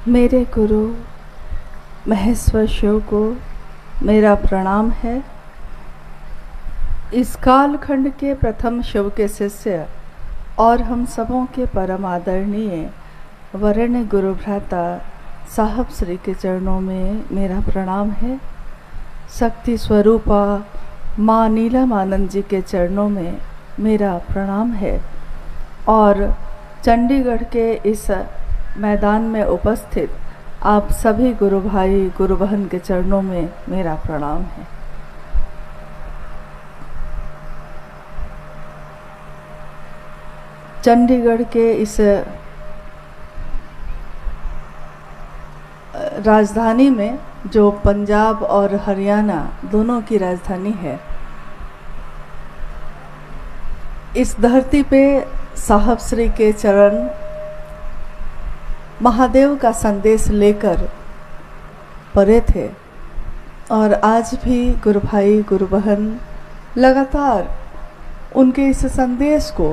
मेरे गुरु महेश्वर शिव को मेरा प्रणाम है। इस कालखंड के प्रथम शिव के शिष्य और हम सबों के परम आदरणीय वरेण्य गुरु भ्राता साहब श्री के चरणों में मेरा प्रणाम है। शक्ति स्वरूपा माँ नीलमानंद जी के चरणों में मेरा प्रणाम है और चंडीगढ़ के इस मैदान में उपस्थित आप सभी गुरु भाई गुरु बहन के चरणों में मेरा प्रणाम है। चंडीगढ़ के इस राजधानी में, जो पंजाब और हरियाणा दोनों की राजधानी है, इस धरती पे साहब श्री के चरण महादेव का संदेश लेकर परे थे और आज भी गुरु भाई गुरु बहन लगातार उनके इस संदेश को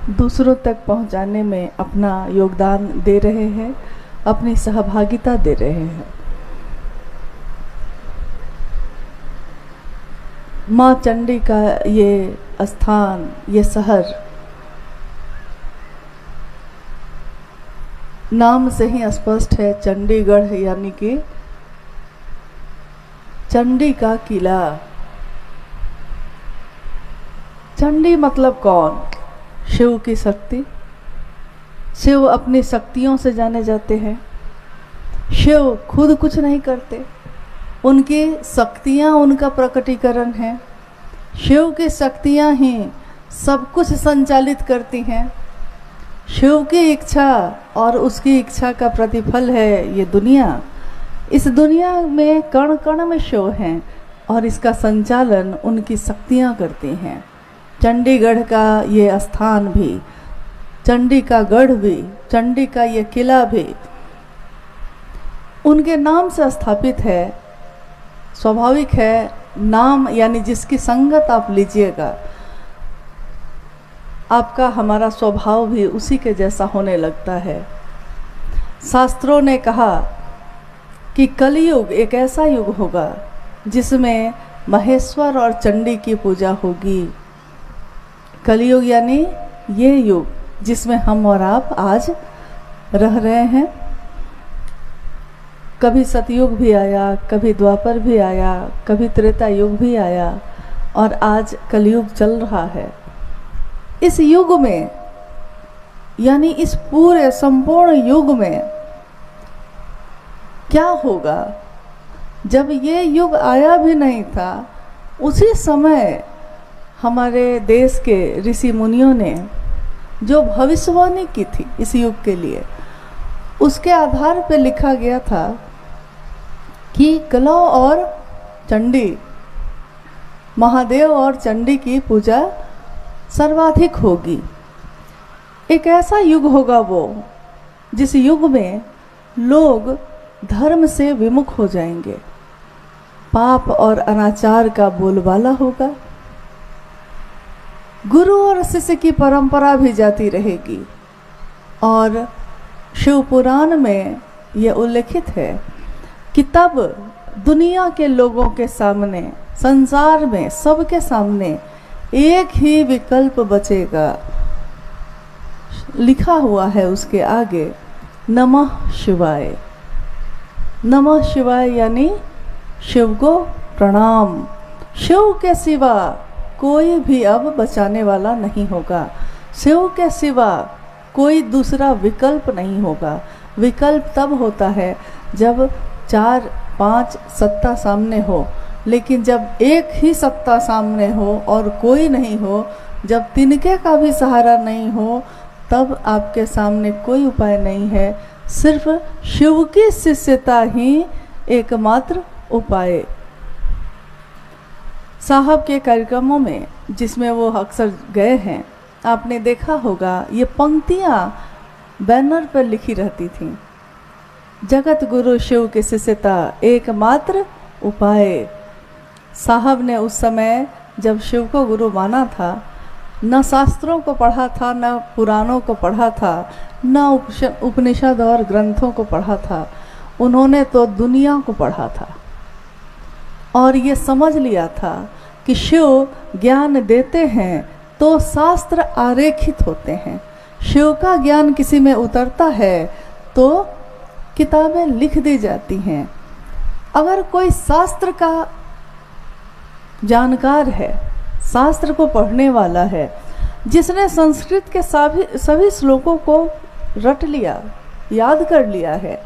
दूसरों तक पहुंचाने में अपना योगदान दे रहे हैं, अपनी सहभागिता दे रहे हैं। माँ चंडी का ये स्थान, ये शहर नाम से ही स्पष्ट है, चंडीगढ़ यानी कि चंडी का किला। चंडी मतलब कौन? शिव की शक्ति। शिव अपनी शक्तियों से जाने जाते हैं। शिव खुद कुछ नहीं करते, उनकी शक्तियाँ उनका प्रकटीकरण है। शिव की शक्तियाँ ही सब कुछ संचालित करती हैं। शिव की इच्छा और उसकी इच्छा का प्रतिफल है ये दुनिया। इस दुनिया में कण कण में शिव हैं और इसका संचालन उनकी शक्तियाँ करती हैं। चंडीगढ़ का ये स्थान भी, चंडी का गढ़ भी, चंडी का ये किला भी उनके नाम से स्थापित है। स्वाभाविक है, नाम यानी जिसकी संगत आप लीजिएगा, आपका हमारा स्वभाव भी उसी के जैसा होने लगता है। शास्त्रों ने कहा कि कलयुग एक ऐसा युग होगा जिसमें महेश्वर और चंडी की पूजा होगी। कलयुग यानी ये युग जिसमें हम और आप आज रह रहे हैं। कभी सतयुग भी आया, कभी द्वापर भी आया, कभी त्रेता युग भी आया और आज कलयुग चल रहा है। इस युग में यानी इस पूरे संपूर्ण युग में क्या होगा? जब ये युग आया भी नहीं था, उसी समय हमारे देश के ऋषि मुनियों ने जो भविष्यवाणी की थी इस युग के लिए, उसके आधार पर लिखा गया था कि कलौ और चंडी, महादेव और चंडी की पूजा सर्वाधिक होगी। एक ऐसा युग होगा वो जिस युग में लोग धर्म से विमुख हो जाएंगे, पाप और अनाचार का बोलबाला होगा। गुरु और शिष्य की परंपरा भी जाती रहेगी और शिव पुराण में यह उल्लेखित है कि तब दुनिया के लोगों के सामने, संसार में सबके सामने एक ही विकल्प बचेगा। लिखा हुआ है उसके आगे, नमः शिवाय। नमः शिवाय यानी शिव को प्रणाम। शिव के सिवा कोई भी अब बचाने वाला नहीं होगा। शिव के सिवा कोई दूसरा विकल्प नहीं होगा। विकल्प तब होता है जब 4-5 सत्ता सामने हो, लेकिन जब एक ही सत्ता सामने हो और कोई नहीं हो, जब तिनके का भी सहारा नहीं हो, तब आपके सामने कोई उपाय नहीं है। सिर्फ शिव की शिष्यता ही एकमात्र उपाय। साहब के कार्यक्रमों में जिसमें वो अक्सर गए हैं, आपने देखा होगा ये पंक्तियाँ बैनर पर लिखी रहती थीं। जगत गुरु शिव की शिष्यता एकमात्र उपाय। साहब ने उस समय जब शिव को गुरु माना था, न शास्त्रों को पढ़ा था, न पुराणों को पढ़ा था, न उपनिषद और ग्रंथों को पढ़ा था। उन्होंने तो दुनिया को पढ़ा था और ये समझ लिया था कि शिव ज्ञान देते हैं तो शास्त्र आरेखित होते हैं। शिव का ज्ञान किसी में उतरता है तो किताबें लिख दी जाती हैं। अगर कोई शास्त्र का जानकार है, शास्त्र को पढ़ने वाला है, जिसने संस्कृत के सभी श्लोकों को रट लिया, याद कर लिया है,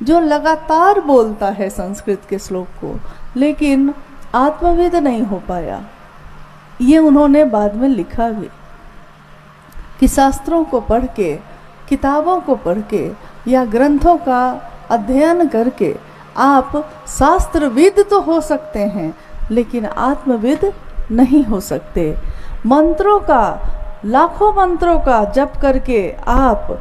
जो लगातार बोलता है संस्कृत के श्लोक को, लेकिन आत्मविद नहीं हो पाया, ये उन्होंने बाद में लिखा भी कि शास्त्रों को पढ़ के, किताबों को पढ़ के या ग्रंथों का अध्ययन करके आप शास्त्रविद तो हो सकते हैं, लेकिन आत्मविद नहीं हो सकते। मंत्रों का, लाखों मंत्रों का जप करके आप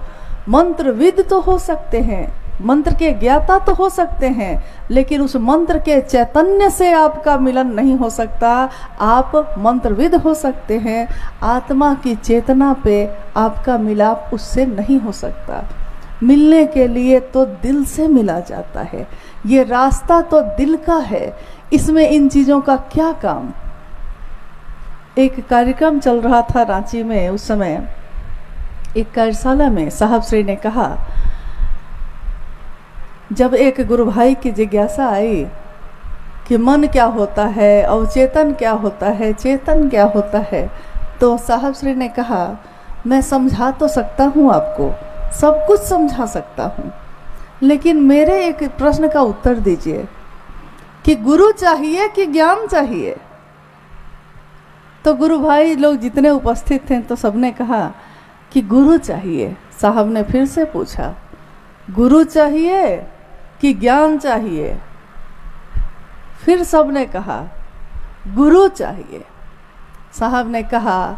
मंत्रविद तो हो सकते हैं, मंत्र के ज्ञाता तो हो सकते हैं, लेकिन उस मंत्र के चैतन्य से आपका मिलन नहीं हो सकता। आप मंत्रविद हो सकते हैं, आत्मा की चेतना पे आपका मिलाप उससे नहीं हो सकता। मिलने के लिए तो दिल से मिला जाता है, ये रास्ता तो दिल का है, इसमें इन चीज़ों का क्या काम। एक कार्यक्रम चल रहा था रांची में, उस समय एक कार्यशाला में साहब श्री ने कहा, जब एक गुरु भाई की जिज्ञासा आई कि मन क्या होता है, अवचेतन क्या होता है, चेतन क्या होता है, तो साहब श्री ने कहा, मैं समझा तो सकता हूँ आपको, सब कुछ समझा सकता हूँ, लेकिन मेरे एक प्रश्न का उत्तर दीजिए कि गुरु चाहिए कि ज्ञान चाहिए। तो गुरु भाई लोग जितने उपस्थित थे तो सबने कहा कि गुरु चाहिए। साहब ने फिर से पूछा, गुरु चाहिए कि ज्ञान चाहिए? फिर सबने कहा गुरु चाहिए। साहब ने कहा,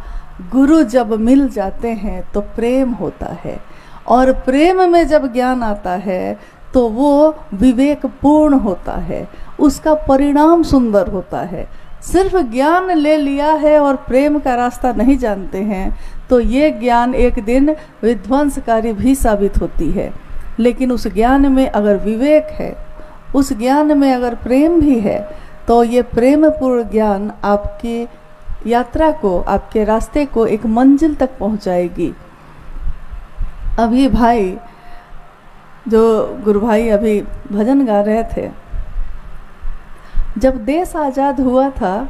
गुरु जब मिल जाते हैं तो प्रेम होता है, और प्रेम में जब ज्ञान आता है तो वो विवेकपूर्ण होता है, उसका परिणाम सुंदर होता है। सिर्फ ज्ञान ले लिया है और प्रेम का रास्ता नहीं जानते हैं तो ये ज्ञान एक दिन विध्वंसकारी भी साबित होती है। लेकिन उस ज्ञान में अगर विवेक है, उस ज्ञान में अगर प्रेम भी है, तो ये प्रेमपूर्ण ज्ञान आपकी यात्रा को, आपके रास्ते को एक मंजिल तक पहुंचाएगी। अभी भाई, जो गुरु भाई अभी भजन गा रहे थे, जब देश आज़ाद हुआ था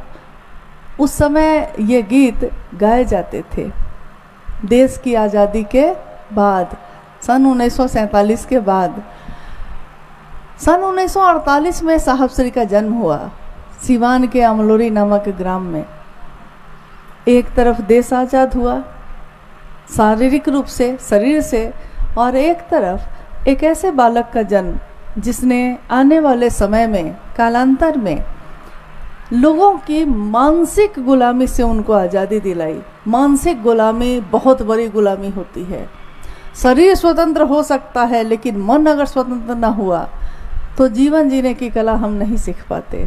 उस समय ये गीत गाए जाते थे। देश की आज़ादी के बाद, सन 1947 के बाद, सन 1948 में साहब श्री का जन्म हुआ सिवान के अमलोरी नामक ग्राम में। एक तरफ देश आज़ाद हुआ शारीरिक रूप से, शरीर से, और एक तरफ एक ऐसे बालक का जन्म जिसने आने वाले समय में, कालांतर में, लोगों की मानसिक गुलामी से उनको आज़ादी दिलाई। मानसिक गुलामी बहुत बड़ी गुलामी होती है। शरीर स्वतंत्र हो सकता है, लेकिन मन अगर स्वतंत्र ना हुआ तो जीवन जीने की कला हम नहीं सीख पाते।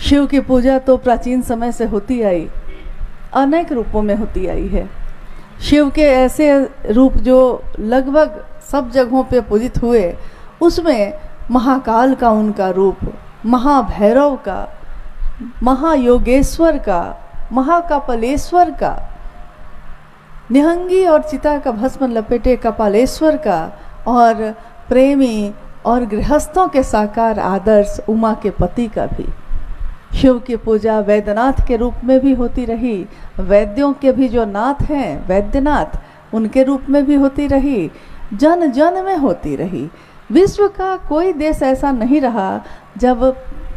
शिव की पूजा तो प्राचीन समय से होती आई, अनेक रूपों में होती आई है। शिव के ऐसे रूप जो लगभग सब जगहों पे पूजित हुए, उसमें महाकाल का उनका रूप, महाभैरव का, महायोगेश्वर का, महाकपालेश्वर का, निहंगी और चिता का भस्म लपेटे कपालेश्वर का, और प्रेमी और गृहस्थों के साकार आदर्श उमा के पति का भी। शिव की पूजा वैद्यनाथ के रूप में भी होती रही, वैद्यों के भी जो नाथ हैं वैद्यनाथ, उनके रूप में भी होती रही, जन जन में होती रही। विश्व का कोई देश ऐसा नहीं रहा जब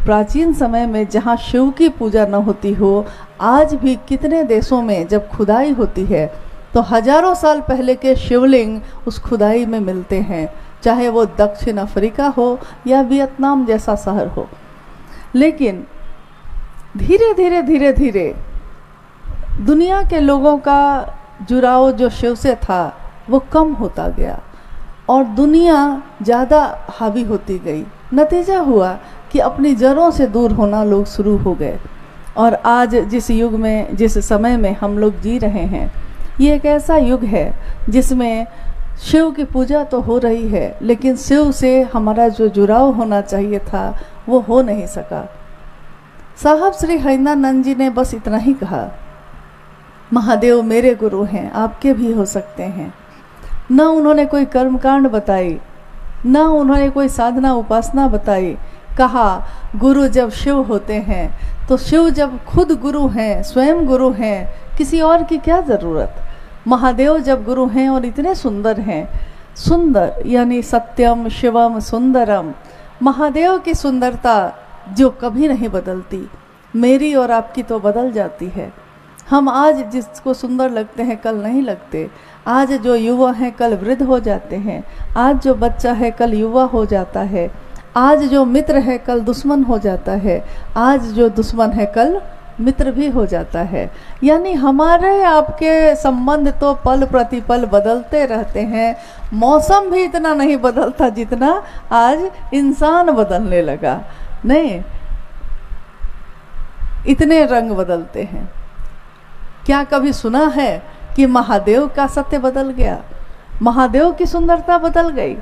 प्राचीन समय में जहाँ शिव की पूजा न होती हो। आज भी कितने देशों में जब खुदाई होती है तो हजारों साल पहले के शिवलिंग उस खुदाई में मिलते हैं, चाहे वो दक्षिण अफ्रीका हो या वियतनाम जैसा शहर हो। लेकिन धीरे धीरे धीरे धीरे दुनिया के लोगों का जुड़ाव जो शिव से था वो कम होता गया और दुनिया ज़्यादा हावी होती गई। नतीजा हुआ कि अपनी जड़ों से दूर होना लोग शुरू हो गए। और आज जिस युग में, जिस समय में हम लोग जी रहे हैं, ये एक ऐसा युग है जिसमें शिव की पूजा तो हो रही है, लेकिन शिव से हमारा जो जुड़ाव होना चाहिए था वो हो नहीं सका। साहब श्री हरिनानंद जी ने बस इतना ही कहा, महादेव मेरे गुरु हैं, आपके भी हो सकते हैं। न उन्होंने कोई कर्मकांड बताई, न उन्होंने कोई साधना उपासना बताई। कहा गुरु जब शिव होते हैं तो शिव जब खुद गुरु हैं, स्वयं गुरु हैं, किसी और की क्या ज़रूरत। महादेव जब गुरु हैं और इतने सुंदर हैं, सुंदर यानी सत्यम शिवम सुंदरम, महादेव की सुंदरता जो कभी नहीं बदलती, मेरी और आपकी तो बदल जाती है। हम आज जिसको सुंदर लगते हैं कल नहीं लगते। आज जो युवा हैं कल वृद्ध हो जाते हैं। आज जो बच्चा है कल युवा हो जाता है। आज जो मित्र है कल दुश्मन हो जाता है। आज जो दुश्मन है कल मित्र भी हो जाता है। यानी हमारे आपके संबंध तो पल प्रतिपल बदलते रहते हैं। मौसम भी इतना नहीं बदलता जितना आज इंसान बदलने लगा। नहीं, इतने रंग बदलते हैं। क्या कभी सुना है कि महादेव का सत्य बदल गया? महादेव की सुंदरता बदल गई।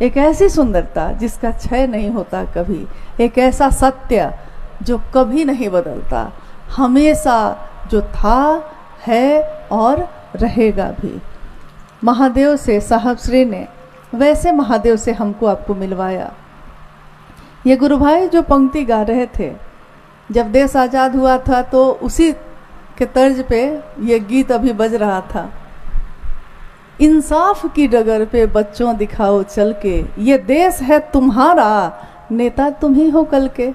एक ऐसी सुंदरता जिसका क्षय नहीं होता कभी, एक ऐसा सत्य जो कभी नहीं बदलता, हमेशा जो था, है और रहेगा भी। महादेव से साहब श्री ने वैसे महादेव से हमको आपको मिलवाया। ये गुरु भाई जो पंक्ति गा रहे थे, जब देश आज़ाद हुआ था तो उसी के तर्ज पे ये गीत अभी बज रहा था। इंसाफ की डगर पे बच्चों दिखाओ चल के, ये देश है तुम्हारा, नेता तुम ही हो कल के।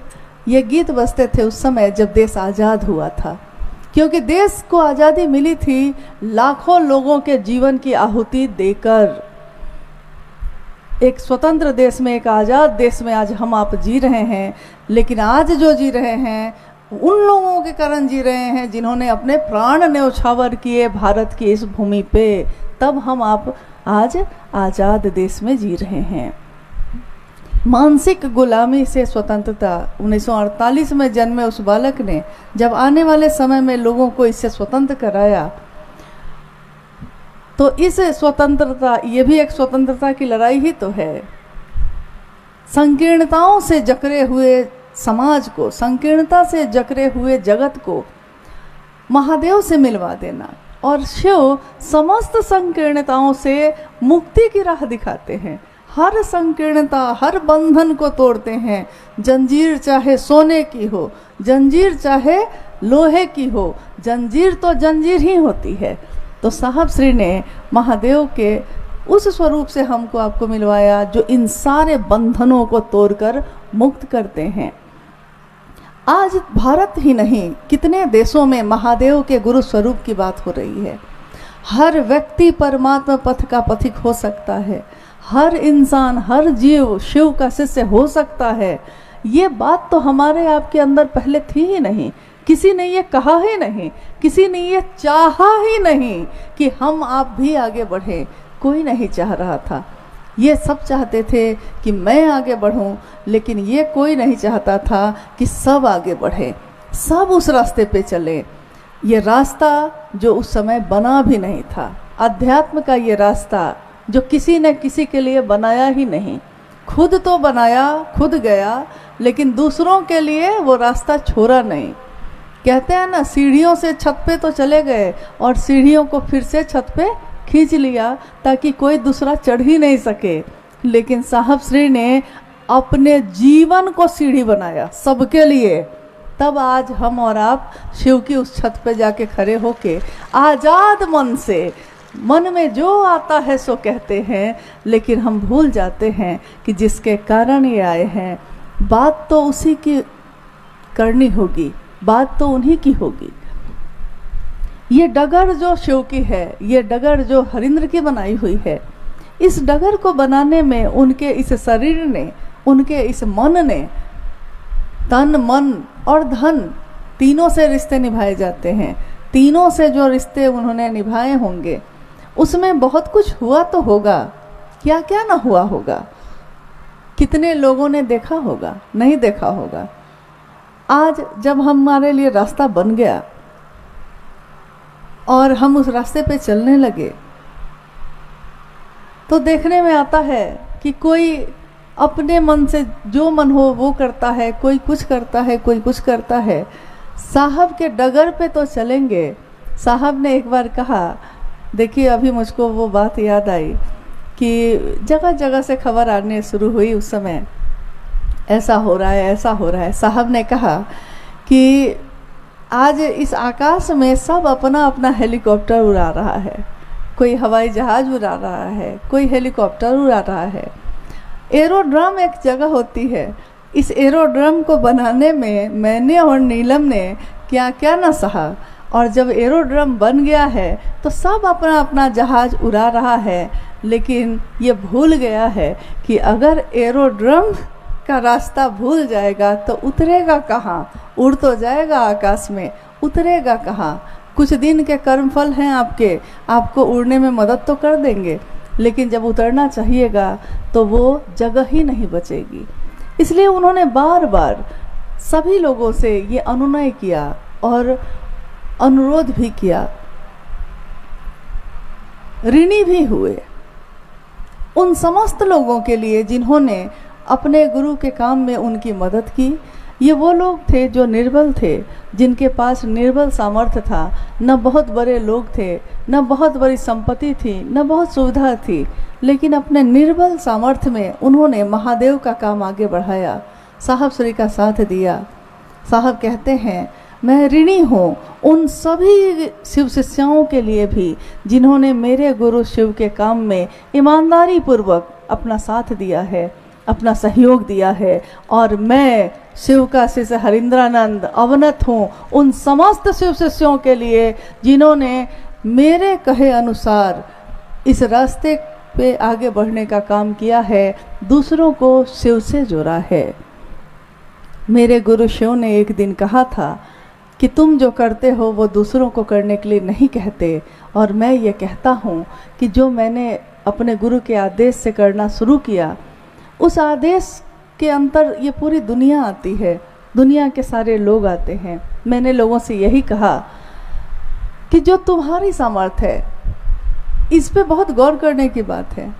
ये गीत बजते थे उस समय जब देश आज़ाद हुआ था, क्योंकि देश को आज़ादी मिली थी लाखों लोगों के जीवन की आहुति देकर। एक स्वतंत्र देश में, एक आज़ाद देश में आज हम आप जी रहे हैं, लेकिन आज जो जी रहे हैं उन लोगों के कारण जी रहे हैं जिन्होंने अपने प्राण न्यौछावर किए भारत की इस भूमि पे। तब हम आप आज आज़ाद देश में जी रहे हैं। मानसिक गुलामी से स्वतंत्रता 1948 में जन्मे उस बालक ने जब आने वाले समय में लोगों को इससे स्वतंत्र कराया, तो इस स्वतंत्रता, ये भी एक स्वतंत्रता की लड़ाई ही तो है। संकीर्णताओं से जकड़े हुए समाज को, संकीर्णता से जकड़े हुए जगत को महादेव से मिलवा देना। और शिव समस्त संकीर्णताओं से मुक्ति की राह दिखाते हैं। हर संकीर्णता, हर बंधन को तोड़ते हैं। जंजीर चाहे सोने की हो, जंजीर चाहे लोहे की हो, जंजीर तो जंजीर ही होती है। तो साहब श्री ने महादेव के उस स्वरूप से हमको आपको मिलवाया जो इन सारे बंधनों को तोड़कर मुक्त करते हैं। आज भारत ही नहीं, कितने देशों में महादेव के गुरु स्वरूप की बात हो रही है। हर व्यक्ति परमात्मा पथ का पथिक हो सकता है। हर इंसान, हर जीव शिव का शिष्य हो सकता है। ये बात तो हमारे आपके अंदर पहले थी ही नहीं। किसी ने ये कहा ही नहीं, किसी ने ये चाहा ही नहीं कि हम आप भी आगे बढ़ें। कोई नहीं चाह रहा था। ये सब चाहते थे कि मैं आगे बढ़ूं, लेकिन ये कोई नहीं चाहता था कि सब आगे बढ़े, सब उस रास्ते पे चले। ये रास्ता जो उस समय बना भी नहीं था, अध्यात्म का ये रास्ता जो किसी ने किसी के लिए बनाया ही नहीं। खुद तो बनाया, खुद गया, लेकिन दूसरों के लिए वो रास्ता छोड़ा नहीं। कहते हैं ना, सीढ़ियों से छत पे तो चले गए और सीढ़ियों को फिर से छत पे खींच लिया ताकि कोई दूसरा चढ़ ही नहीं सके। लेकिन साहब श्री ने अपने जीवन को सीढ़ी बनाया सबके लिए। तब आज हम और आप शिव की उस छत पे जाके खड़े होके आज़ाद मन से, मन में जो आता है सो कहते हैं, लेकिन हम भूल जाते हैं कि जिसके कारण ये आए हैं, बात तो उसी की करनी होगी, बात तो उन्हीं की होगी। ये डगर जो शिव की है, ये डगर जो हरिंद्र की बनाई हुई है, इस डगर को बनाने में उनके इस शरीर ने, उनके इस मन ने, तन मन और धन तीनों से रिश्ते निभाए जाते हैं। तीनों से जो रिश्ते उन्होंने निभाए होंगे उसमें बहुत कुछ हुआ तो होगा, क्या क्या ना हुआ होगा। कितने लोगों ने देखा होगा, नहीं देखा होगा। आज जब हमारे लिए रास्ता बन गया और हम उस रास्ते पे चलने लगे, तो देखने में आता है कि कोई अपने मन से जो मन हो वो करता है, कोई कुछ करता है, कोई कुछ करता है। साहब के डगर पे तो चलेंगे। साहब ने एक बार कहा, देखिए अभी मुझको वो बात याद आई कि जगह जगह से खबर आने शुरू हुई उस समय, ऐसा हो रहा है, ऐसा हो रहा है। साहब ने कहा कि आज इस आकाश में सब अपना अपना हेलीकॉप्टर उड़ा रहा है, कोई हवाई जहाज़ उड़ा रहा है, कोई हेलीकॉप्टर उड़ा रहा है। एरोड्रम एक जगह होती है, इस एरोड्रम को बनाने में मैंने और नीलम ने क्या क्या ना सहा, और जब एरोड्रम बन गया है तो सब अपना अपना जहाज़ उड़ा रहा है, लेकिन ये भूल गया है कि अगर एरोड्रम का रास्ता भूल जाएगा तो उतरेगा कहाँ? उड़ तो जाएगा आकाश में, उतरेगा कहाँ? कुछ दिन के कर्मफल हैं आपके, आपको उड़ने में मदद तो कर देंगे, लेकिन जब उतरना चाहिएगा तो वो जगह ही नहीं बचेगी। इसलिए उन्होंने बार बार सभी लोगों से ये अनुनय किया और अनुरोध भी किया, ऋणी भी हुए उन समस्त लोगों के लिए जिन्होंने अपने गुरु के काम में उनकी मदद की। ये वो लोग थे जो निर्बल थे, जिनके पास निर्बल सामर्थ्य था, न बहुत बड़े लोग थे, न बहुत बड़ी संपत्ति थी, न बहुत सुविधा थी, लेकिन अपने निर्बल सामर्थ्य में उन्होंने महादेव का काम आगे बढ़ाया, साहब श्री का साथ दिया। साहब कहते हैं, मैं ऋणी हूँ उन सभी शिव शिष्यों के लिए भी जिन्होंने मेरे गुरु शिव के काम में ईमानदारी पूर्वक अपना साथ दिया है, अपना सहयोग दिया है। और मैं शिव का शिष्य हरिंद्रानंद अवनत हूँ उन समस्त शिव शिष्यों के लिए जिन्होंने मेरे कहे अनुसार इस रास्ते पे आगे बढ़ने का काम किया है, दूसरों को शिव से जोड़ा है। मेरे गुरु शिव ने एक दिन कहा था कि तुम जो करते हो वो दूसरों को करने के लिए नहीं कहते, और मैं ये कहता हूँ कि जो मैंने अपने गुरु के आदेश से करना शुरू किया, उस आदेश के अंतर ये पूरी दुनिया आती है, दुनिया के सारे लोग आते हैं। मैंने लोगों से यही कहा कि जो तुम्हारी सामर्थ्य है, इस पे बहुत गौर करने की बात है।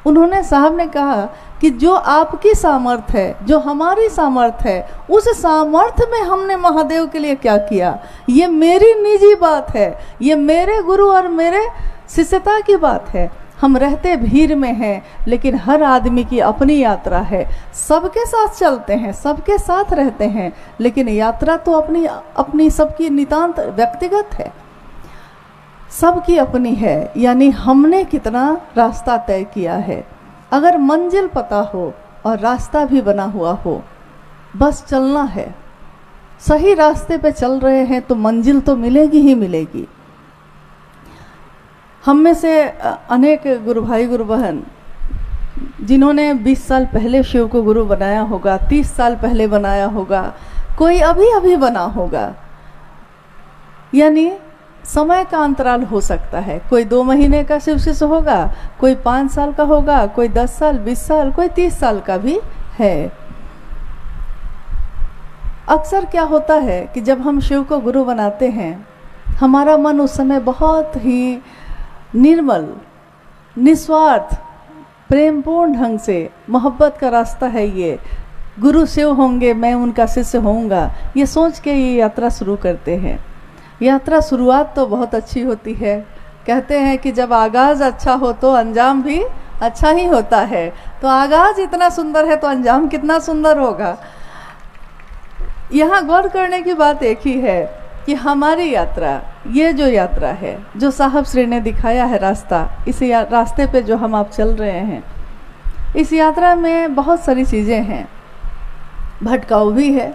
उन्होंने, साहब ने कहा कि जो आपकी सामर्थ्य है, जो हमारी सामर्थ्य है, उस सामर्थ्य में हमने महादेव के लिए क्या किया, ये मेरी निजी बात है, ये मेरे गुरु और मेरे शिष्यता की बात है। हम रहते भीड़ में हैं, लेकिन हर आदमी की अपनी यात्रा है, सबके साथ चलते हैं, सबके साथ रहते हैं, लेकिन यात्रा तो अपनी अपनी सबकी नितांत व्यक्तिगत है, सबकी अपनी है। यानी हमने कितना रास्ता तय किया है। अगर मंजिल पता हो और रास्ता भी बना हुआ हो, बस चलना है, सही रास्ते पे चल रहे हैं तो मंजिल तो मिलेगी ही मिलेगी। हम में से अनेक गुरु भाई गुरु बहन जिन्होंने 20 साल पहले शिव को गुरु बनाया होगा, 30 साल पहले बनाया होगा, कोई अभी अभी बना होगा, यानी समय का अंतराल हो सकता है। कोई 2 महीने का शिव शिष्य होगा, कोई 5 साल का होगा, कोई 10 साल, 20 साल, कोई 30 साल का भी है। अक्सर क्या होता है कि जब हम शिव को गुरु बनाते हैं, हमारा मन उस समय बहुत ही निर्मल, निस्वार्थ, प्रेमपूर्ण ढंग से, मोहब्बत का रास्ता है ये, गुरु शिव होंगे, मैं उनका शिष्य होऊंगा, ये सोच के ये यात्रा शुरू करते हैं। यात्रा शुरुआत तो बहुत अच्छी होती है। कहते हैं कि जब आगाज़ अच्छा हो तो अंजाम भी अच्छा ही होता है। तो आगाज़ इतना सुंदर है तो अंजाम कितना सुंदर होगा। यहाँ गौर करने की बात एक ही है कि हमारी यात्रा, ये जो यात्रा है, जो साहब श्री ने दिखाया है रास्ता, इस रास्ते पे जो हम आप चल रहे हैं, इस यात्रा में बहुत सारी चीज़ें हैं। भटकाव भी है,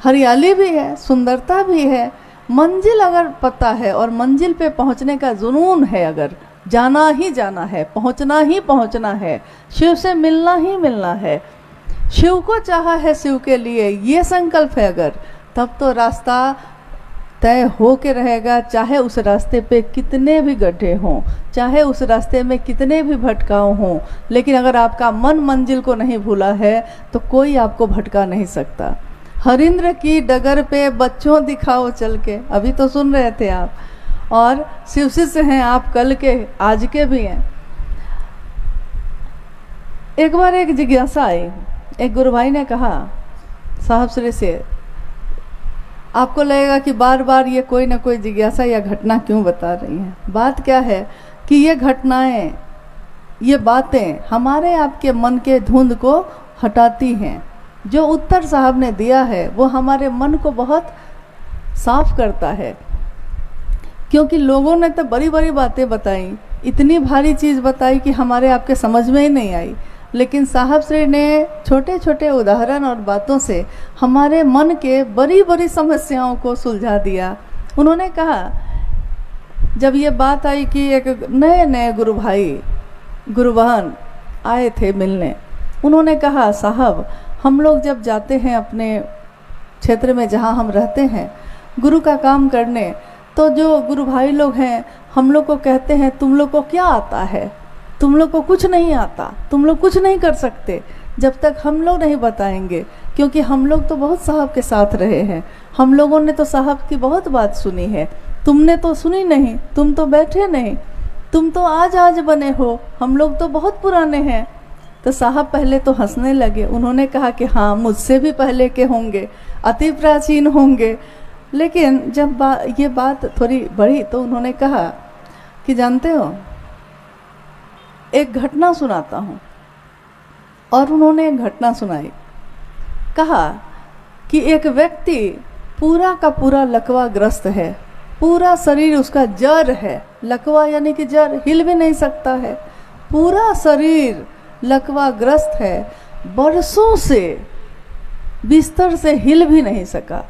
हरियाली भी है, सुंदरता भी है। मंजिल अगर पता है और मंजिल पे पहुंचने का जुनून है, अगर जाना ही जाना है, पहुंचना ही पहुंचना है, शिव से मिलना ही मिलना है, शिव को चाहा है, शिव के लिए ये संकल्प है अगर, तब तो रास्ता तय हो के रहेगा। चाहे उस रास्ते पे कितने भी गड्ढे हों, चाहे उस रास्ते में कितने भी भटकाव हों, लेकिन अगर आपका मन मंजिल को नहीं भूला है तो कोई आपको भटका नहीं सकता। हरिंद्र की डगर पे बच्चों दिखाओ चल के, अभी तो सुन रहे थे आप, और शिव शिष्य हैं आप, कल के आज के भी हैं। एक बार एक जिज्ञासा आई, एक गुरु भाई ने कहा साहब श्री से, आपको लगेगा कि बार बार ये कोई ना कोई जिज्ञासा या घटना क्यों बता रही हैं। बात क्या है कि ये घटनाएं, ये बातें हमारे आपके मन के धुंध को हटाती हैं। जो उत्तर साहब ने दिया है वो हमारे मन को बहुत साफ करता है, क्योंकि लोगों ने तो बड़ी बड़ी बातें बताई, इतनी भारी चीज़ बताई कि हमारे आपके समझ में ही नहीं आई, लेकिन साहब श्री ने छोटे छोटे उदाहरण और बातों से हमारे मन के बड़ी बड़ी समस्याओं को सुलझा दिया। उन्होंने कहा, जब ये बात आई कि एक नए नए गुरु भाई गुरु बहन आए थे मिलने, उन्होंने कहा साहब हम लोग जब जाते हैं अपने क्षेत्र में जहाँ हम रहते हैं गुरु का काम करने, तो जो गुरु भाई लोग हैं हम लोग को कहते हैं तुम लोग को क्या आता है, तुम लोग को कुछ नहीं आता, तुम लोग कुछ नहीं कर सकते जब तक हम लोग नहीं बताएंगे, क्योंकि हम लोग तो बहुत साहब के साथ रहे हैं, हम लोगों ने तो साहब की बहुत बात सुनी है, तुमने तो सुनी नहीं, तुम तो बैठे नहीं, तुम तो आज बने हो, हम लोग तो बहुत पुराने हैं। तो साहब पहले तो हंसने लगे, उन्होंने कहा कि हाँ मुझसे भी पहले के होंगे, अति प्राचीन होंगे। लेकिन जब ये बात थोड़ी बढ़ी तो उन्होंने कहा कि जानते हो एक घटना सुनाता हूँ, और उन्होंने एक घटना सुनाई। कहा कि एक व्यक्ति पूरा का पूरा लकवा ग्रस्त है, पूरा शरीर उसका जड़ है, लकवा यानी कि जड़, हिल भी नहीं सकता है, पूरा शरीर लकवा ग्रस्त है, बरसों से बिस्तर से हिल भी नहीं सका,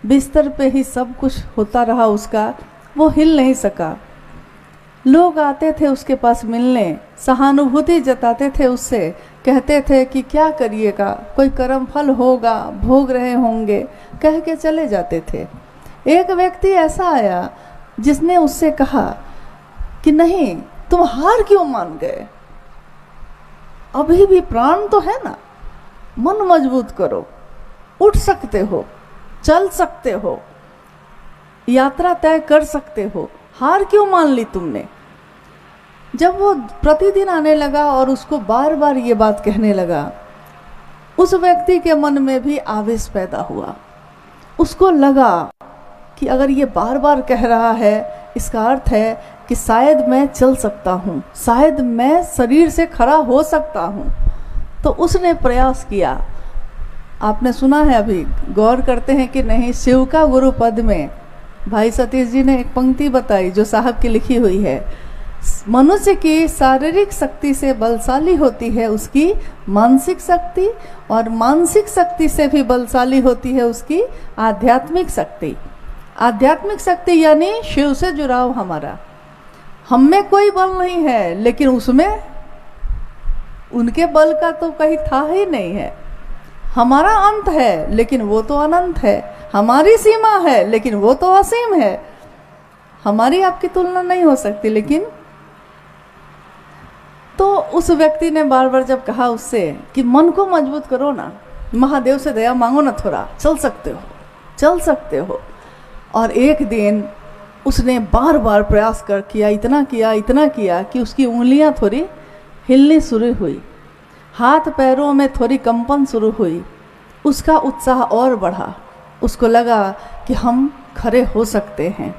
बिस्तर पे ही सब कुछ होता रहा उसका, वो हिल नहीं सका। लोग आते थे उसके पास मिलने, सहानुभूति जताते थे उससे, कहते थे कि क्या करिएगा, कोई कर्म फल होगा, भोग रहे होंगे, कह के चले जाते थे। एक व्यक्ति ऐसा आया जिसने उससे कहा कि नहीं तुम हार क्यों मान गए, अभी भी प्राण तो है ना, मन मजबूत करो, उठ सकते हो, चल सकते हो, यात्रा तय कर सकते हो, हार क्यों मान ली तुमने। जब वो प्रतिदिन आने लगा और उसको बार बार ये बात कहने लगा, उस व्यक्ति के मन में भी आवेश पैदा हुआ। उसको लगा कि अगर ये बार बार कह रहा है, इसका अर्थ है कि शायद मैं चल सकता हूँ, शायद मैं शरीर से खड़ा हो सकता हूँ। तो उसने प्रयास किया। आपने सुना है, अभी गौर करते हैं कि नहीं, शिव का गुरु पद में भाई सतीश जी ने एक पंक्ति बताई जो साहब की लिखी हुई है, मनुष्य की शारीरिक शक्ति से बलशाली होती है उसकी मानसिक शक्ति, और मानसिक शक्ति से भी बलशाली होती है उसकी आध्यात्मिक शक्ति। आध्यात्मिक शक्ति यानी शिव से जुड़ाव हमारा। हम में कोई बल नहीं है, लेकिन उसमें उनके बल का तो कहीं था ही नहीं है। हमारा अंत है लेकिन वो तो अनंत है, हमारी सीमा है लेकिन वो तो असीम है। हमारी आपकी तुलना नहीं हो सकती। लेकिन तो उस व्यक्ति ने बार बार जब कहा उससे कि मन को मजबूत करो ना, महादेव से दया मांगो ना, थोड़ा चल सकते हो, चल सकते हो। और एक दिन उसने बार बार प्रयास कर किया, इतना किया कि उसकी उंगलियां थोड़ी हिलनी शुरू हुई, हाथ पैरों में थोड़ी कंपन शुरू हुई। उसका उत्साह और बढ़ा, उसको लगा कि हम खड़े हो सकते हैं।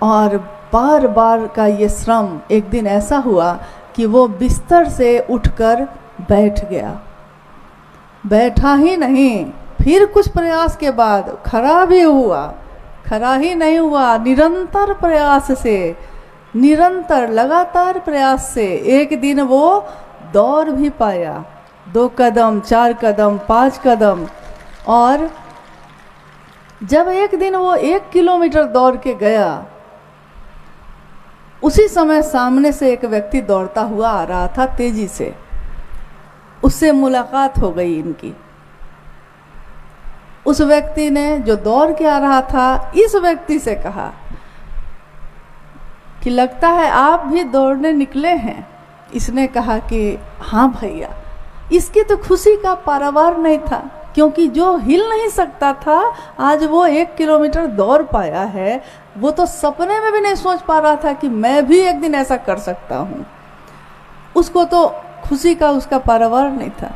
और बार बार का ये श्रम एक दिन ऐसा हुआ कि वो बिस्तर से उठकर बैठ गया। बैठा ही नहीं, फिर कुछ प्रयास के बाद खड़ा भी हुआ। खड़ा ही नहीं हुआ, निरंतर प्रयास से, निरंतर लगातार प्रयास से एक दिन वो दौड़ भी पाया। 2 कदम, 4 कदम, 5 कदम। और जब एक दिन वो 1 किलोमीटर दौड़ के गया, उसी समय सामने से एक व्यक्ति दौड़ता हुआ आ रहा था तेजी से। उससे मुलाकात हो गई इनकी। उस व्यक्ति ने जो दौड़ के आ रहा था, इस व्यक्ति से कहा कि लगता है आप भी दौड़ने निकले हैं। इसने कहा कि हाँ भैया। इसकी तो खुशी का पारावार नहीं था। क्योंकि जो हिल नहीं सकता था आज वो 1 किलोमीटर दौड़ पाया है। वो तो सपने में भी नहीं सोच पा रहा था कि मैं भी एक दिन ऐसा कर सकता हूँ। उसको तो खुशी का उसका पारावार नहीं था।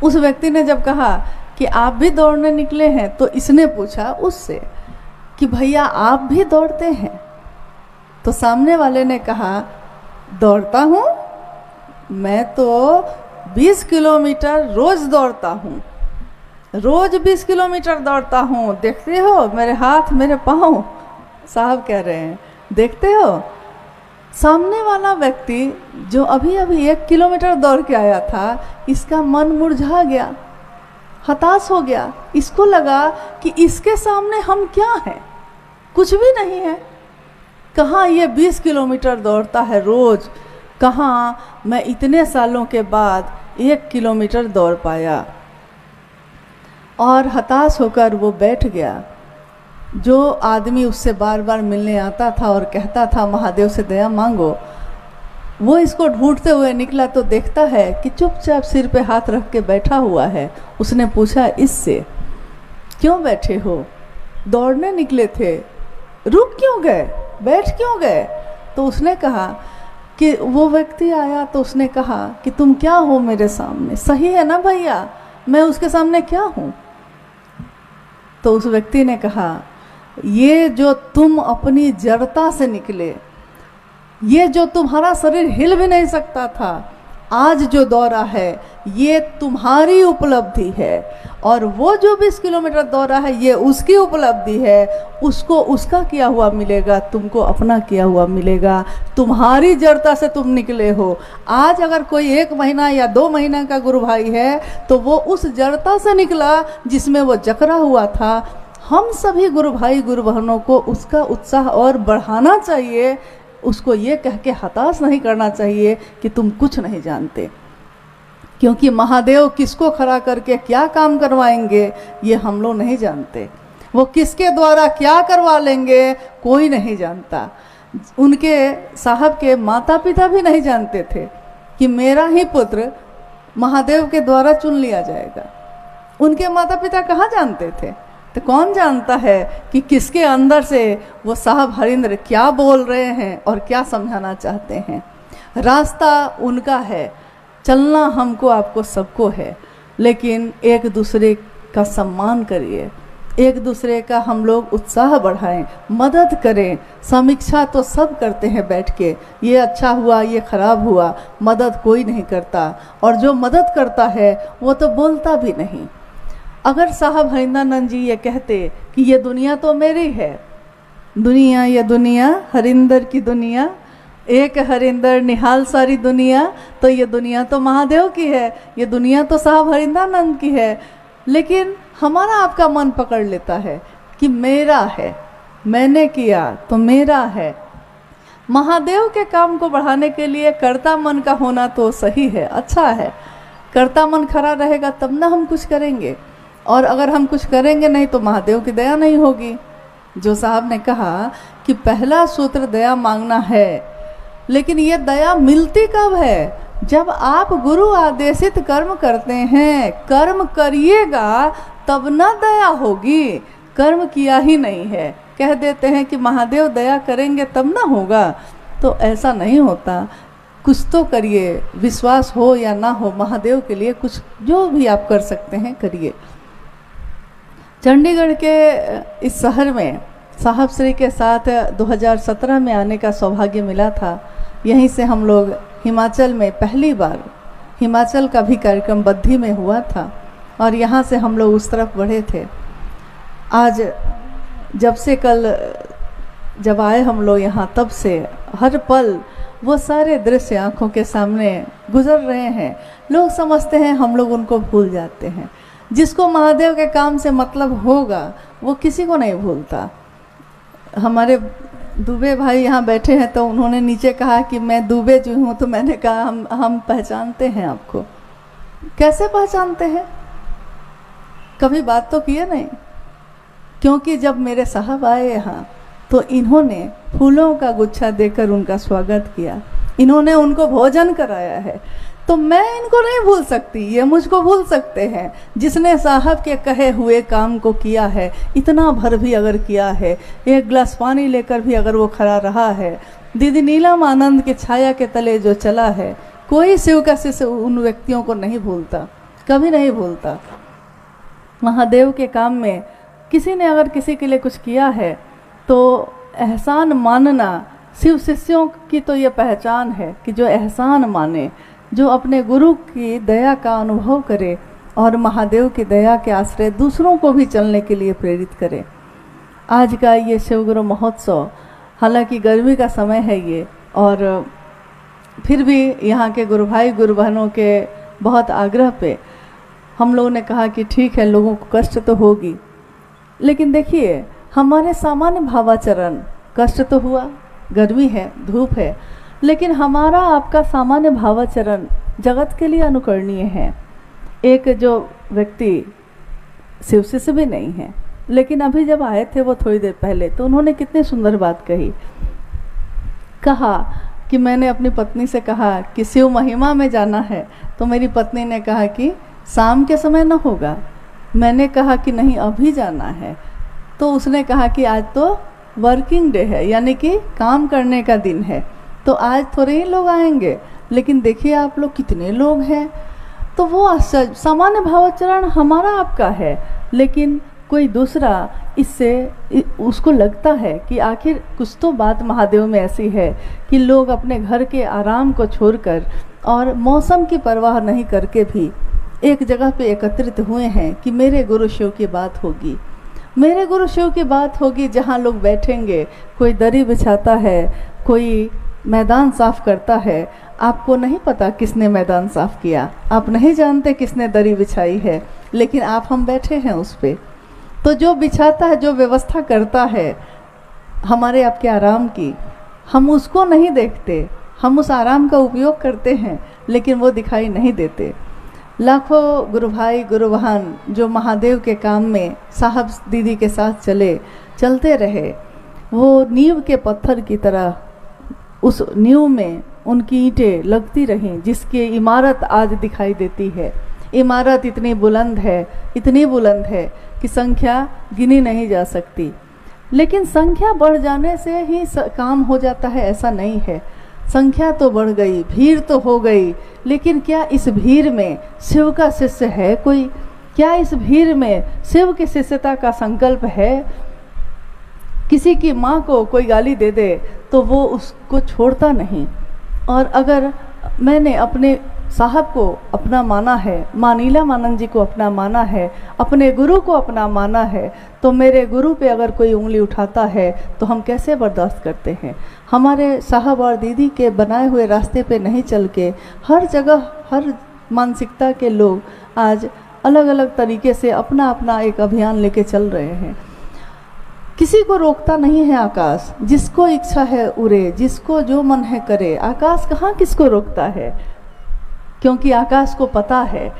उस व्यक्ति ने जब कहा कि आप भी दौड़ने निकले हैं, तो इसने पूछा उससे कि भैया आप भी दौड़ते हैं? तो सामने वाले ने कहा दौड़ता हूँ, मैं तो 20 किलोमीटर रोज दौड़ता हूँ, रोज 20 किलोमीटर दौड़ता हूँ। देखते हो मेरे हाथ मेरे पाँव? साहब कह रहे हैं देखते हो? सामने वाला व्यक्ति जो अभी अभी 1 किलोमीटर दौड़ के आया था, इसका मन मुरझा गया, हताश हो गया। इसको लगा कि इसके सामने हम क्या हैं, कुछ भी नहीं है। कहाँ ये 20 किलोमीटर दौड़ता है रोज, कहाँ मैं इतने सालों के बाद 1 किलोमीटर दौड़ पाया। और हताश होकर वो बैठ गया। जो आदमी उससे बार बार मिलने आता था और कहता था महादेव से दया मांगो, वो इसको ढूंढते हुए निकला तो देखता है कि चुपचाप सिर पे हाथ रख के बैठा हुआ है। उसने पूछा इससे, क्यों बैठे हो? दौड़ने निकले थे, रुक क्यों गए, बैठ क्यों गए? तो उसने कहा कि वो व्यक्ति आया तो उसने कहा कि तुम क्या हो मेरे सामने? सही है ना भैया, मैं उसके सामने क्या हूँ? तो उस व्यक्ति ने कहा ये जो तुम अपनी जड़ता से निकले, ये जो तुम्हारा शरीर हिल भी नहीं सकता था, आज जो दौड़ा है ये तुम्हारी उपलब्धि है। और वो जो 20 किलोमीटर दौड़ा है ये उसकी उपलब्धि है। उसको उसका किया हुआ मिलेगा, तुमको अपना किया हुआ मिलेगा। तुम्हारी जड़ता से तुम निकले हो। आज अगर कोई 1 महीना या 2 महीना का गुरु भाई है तो वो उस जड़ता से निकला जिसमें वो जकड़ा हुआ था। हम सभी गुरु भाई गुरु बहनों को उसका उत्साह और बढ़ाना चाहिए। उसको ये कह के हताश नहीं करना चाहिए कि तुम कुछ नहीं जानते, क्योंकि महादेव किसको खड़ा करके क्या काम करवाएंगे ये हम लोग नहीं जानते। वो किसके द्वारा क्या करवा लेंगे कोई नहीं जानता। उनके साहब के माता पिता भी नहीं जानते थे कि मेरा ही पुत्र महादेव के द्वारा चुन लिया जाएगा। उनके माता पिता कहाँ जानते थे? तो कौन जानता है कि किसके अंदर से वो साहब हरिंद्र क्या बोल रहे हैं और क्या समझाना चाहते हैं। रास्ता उनका है, चलना हमको आपको सबको है, लेकिन एक दूसरे का सम्मान करिए, एक दूसरे का हम लोग उत्साह बढ़ाएं, मदद करें। समीक्षा तो सब करते हैं बैठ के, ये अच्छा हुआ ये खराब हुआ, मदद कोई नहीं करता। और जो मदद करता है वो तो बोलता भी नहीं। अगर साहब हरिंद्रानंद जी ये कहते कि ये दुनिया तो मेरी है, दुनिया ये दुनिया हरिंदर की दुनिया, एक हरिंदर निहाल सारी दुनिया, तो ये दुनिया तो महादेव की है, ये दुनिया तो साहब हरिंद्रानंद की है। लेकिन हमारा आपका मन पकड़ लेता है कि मेरा है, मैंने किया तो मेरा है। महादेव के काम को बढ़ाने के लिए कर्ता मन का होना तो सही है, अच्छा है। कर्ता मन खड़ा रहेगा तब ना हम कुछ करेंगे, और अगर हम कुछ करेंगे नहीं तो महादेव की दया नहीं होगी। जो साहब ने कहा कि पहला सूत्र दया मांगना है, लेकिन ये दया मिलती कब है? जब आप गुरु आदेशित कर्म करते हैं। कर्म करिएगा तब ना दया होगी, कर्म किया ही नहीं है, कह देते हैं कि महादेव दया करेंगे तब ना होगा, तो ऐसा नहीं होता। कुछ तो करिए, विश्वास हो या ना हो, महादेव के लिए कुछ जो भी आप कर सकते हैं करिए। चंडीगढ़ के इस शहर में साहब श्री के साथ 2017 में आने का सौभाग्य मिला था। यहीं से हम लोग हिमाचल में पहली बार, हिमाचल का भी कार्यक्रम बद्धी में हुआ था और यहाँ से हम लोग उस तरफ बढ़े थे। आज जब से कल जब आए हम लोग यहाँ, तब से हर पल वो सारे दृश्य आँखों के सामने गुजर रहे हैं। लोग समझते हैं हम लोग उनको भूल जाते हैं। जिसको महादेव के काम से मतलब होगा वो किसी को नहीं भूलता। हमारे दुबे भाई यहाँ बैठे हैं तो उन्होंने नीचे कहा कि मैं दुबे जो हूँ, तो मैंने कहा हम पहचानते हैं आपको। कैसे पहचानते हैं? कभी बात तो किए नहीं। क्योंकि जब मेरे साहब आए यहाँ तो इन्होंने फूलों का गुच्छा देकर उनका स्वागत किया, इन्होंने उनको भोजन कराया है। तो मैं इनको नहीं भूल सकती, ये मुझको भूल सकते हैं। जिसने साहब के कहे हुए काम को किया है, इतना भर भी अगर किया है, एक गिलास पानी लेकर भी अगर वो खड़ा रहा है, दीदी नीलम आनंद के छाया के तले जो चला है, कोई शिव का शिष्य उन व्यक्तियों को नहीं भूलता, कभी नहीं भूलता। महादेव के काम में किसी ने अगर किसी के लिए कुछ किया है तो एहसान मानना शिव शिष्यों की तो ये पहचान है कि जो एहसान माने, जो अपने गुरु की दया का अनुभव करे और महादेव की दया के आश्रय दूसरों को भी चलने के लिए प्रेरित करे। आज का ये शिवगुरु महोत्सव, हालांकि गर्मी का समय है ये, और फिर भी यहाँ के गुरु भाई गुरु बहनों के बहुत आग्रह पे हम लोगों ने कहा कि ठीक है, लोगों को कष्ट तो होगी, लेकिन देखिए हमारे सामान्य भावाचरण, कष्ट तो हुआ, गर्मी है, धूप है, लेकिन हमारा आपका सामान्य भावाचरण जगत के लिए अनुकरणीय है। एक जो व्यक्ति शिव शिष्य भी नहीं है, लेकिन अभी जब आए थे वो थोड़ी देर पहले, तो उन्होंने कितनी सुंदर बात कही। कहा कि मैंने अपनी पत्नी से कहा कि शिव महिमा में जाना है, तो मेरी पत्नी ने कहा कि शाम के समय न होगा। मैंने कहा कि नहीं अभी जाना है, तो उसने कहा कि आज तो वर्किंग डे है, यानी कि काम करने का दिन है, तो आज थोड़े ही लोग आएंगे, लेकिन देखिए आप लोग कितने लोग हैं। तो वो आश्चर्य, सामान्य भावाचरण हमारा आपका है, लेकिन कोई दूसरा इससे उसको लगता है कि आखिर कुछ तो बात महादेव में ऐसी है कि लोग अपने घर के आराम को छोड़कर और मौसम की परवाह नहीं करके भी एक जगह पे एकत्रित हुए हैं कि मेरे गुरु शिव की बात होगी, मेरे गुरु शिव की बात होगी, जहाँ लोग बैठेंगे, कोई दरी बिछाता है, कोई मैदान साफ करता है। आपको नहीं पता किसने मैदान साफ किया, आप नहीं जानते किसने दरी बिछाई है, लेकिन आप हम बैठे हैं उस पर। तो जो बिछाता है, जो व्यवस्था करता है हमारे आपके आराम की, हम उसको नहीं देखते, हम उस आराम का उपयोग करते हैं, लेकिन वो दिखाई नहीं देते। लाखों गुरु भाई गुरु बहन जो महादेव के काम में साहब दीदी के साथ चलते रहे, वो नींव के पत्थर की तरह उस नींव में उनकी ईंटें लगती रहीं, जिसकी इमारत आज दिखाई देती है। इमारत इतनी बुलंद है, इतनी बुलंद है कि संख्या गिनी नहीं जा सकती। लेकिन संख्या बढ़ जाने से ही काम हो जाता है, ऐसा नहीं है। संख्या तो बढ़ गई, भीड़ तो हो गई, लेकिन क्या इस भीड़ में शिव का शिष्य है कोई? क्या इस भीड़ में शिव की शिष्यता का संकल्प है? किसी की माँ को कोई गाली दे दे तो वो उसको छोड़ता नहीं। और अगर मैंने अपने साहब को अपना माना है, माँ नीलम आनंद जी को अपना माना है, अपने गुरु को अपना माना है, तो मेरे गुरु पे अगर कोई उंगली उठाता है तो हम कैसे बर्दाश्त करते हैं? हमारे साहब और दीदी के बनाए हुए रास्ते पे नहीं चल के हर जगह हर मानसिकता के लोग आज अलग अलग तरीके से अपना अपना एक अभियान लेके चल रहे हैं। किसी को रोकता नहीं है आकाश, जिसको इच्छा है उड़े, जिसको जो मन है करे। आकाश कहाँ किसको रोकता है? क्योंकि आकाश को पता है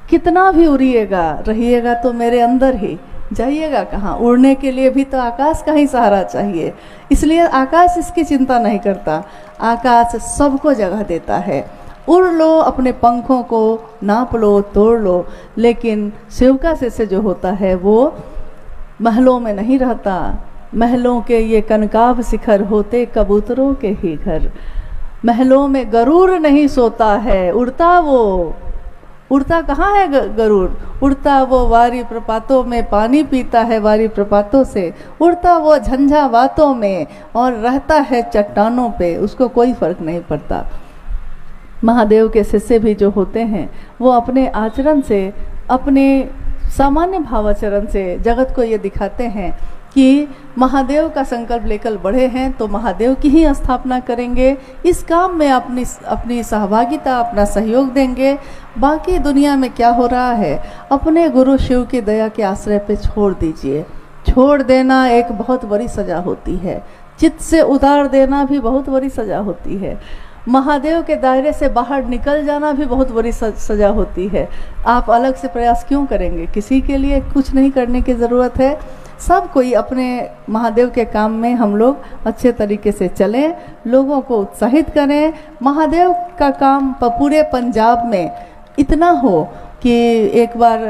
कितना भी उड़िएगा रहिएगा तो मेरे अंदर ही, जाइएगा कहाँ? उड़ने के लिए भी तो आकाश का ही सहारा चाहिए। इसलिए आकाश इसकी चिंता नहीं करता, आकाश सबको जगह देता है। उड़ लो, अपने पंखों को नाप लो, तोड़ लो, लेकिन शिव का शिष्य जो होता है वो महलों में नहीं रहता। महलों के ये कनकाभ शिखर होते कबूतरों के ही घर। महलों में गरुड़ नहीं सोता है, उड़ता कहाँ है गरुड़? उड़ता वो वारी प्रपातों में पानी पीता है, वारी प्रपातों से उड़ता वो झंझावातों में और रहता है चट्टानों पे, उसको कोई फर्क नहीं पड़ता। महादेव के शिष्य भी जो होते हैं वो अपने आचरण से, अपने सामान्य भावाचरण से जगत को ये दिखाते हैं कि महादेव का संकल्प लेकर बढ़े हैं तो महादेव की ही स्थापना करेंगे। इस काम में अपनी सहभागिता, अपना सहयोग देंगे। बाकी दुनिया में क्या हो रहा है अपने गुरु शिव की दया के आश्रय पे छोड़ दीजिए। छोड़ देना एक बहुत बड़ी सजा होती है, चित्त से उतार देना भी बहुत बड़ी सजा होती है। महादेव के दायरे से बाहर निकल जाना भी बहुत बड़ी सजा होती है। आप अलग से प्रयास क्यों करेंगे? किसी के लिए कुछ नहीं करने की ज़रूरत है। सब कोई अपने महादेव के काम में हम लोग अच्छे तरीके से चलें, लोगों को उत्साहित करें। महादेव का काम पूरे पंजाब में इतना हो कि एक बार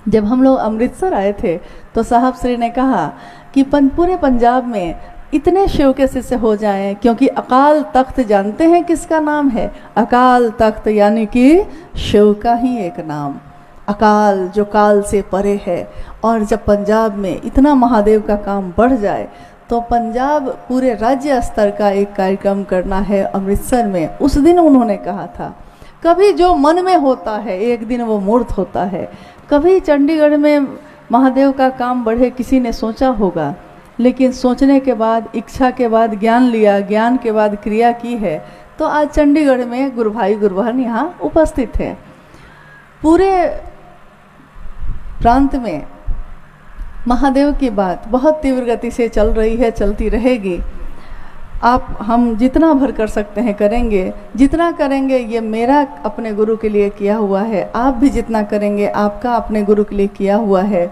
जब हम लोग अमृतसर आए थे तो साहब श्री ने कहा कि पूरे पंजाब में इतने शिव के शिष्य हो जाएं, क्योंकि अकाल तख्त जानते हैं किसका नाम है? अकाल तख्त यानी कि शिव का ही एक नाम, अकाल जो काल से परे है। और जब पंजाब में इतना महादेव का काम बढ़ जाए तो पंजाब पूरे राज्य स्तर का एक कार्यक्रम करना है अमृतसर में। उस दिन उन्होंने कहा था, कभी जो मन में होता है एक दिन वो मूर्त होता है। कभी चंडीगढ़ में महादेव का काम बढ़े किसी ने सोचा होगा, लेकिन सोचने के बाद, इच्छा के बाद ज्ञान लिया, ज्ञान के बाद क्रिया की है, तो आज चंडीगढ़ में गुरु भाई गुरु बहन यहाँ उपस्थित है। पूरे प्रांत में महादेव की बात बहुत तीव्र गति से चल रही है, चलती रहेगी। आप हम जितना भर कर सकते हैं करेंगे, जितना करेंगे ये मेरा अपने गुरु के लिए किया हुआ है, आप भी जितना करेंगे आपका अपने गुरु के लिए किया हुआ है।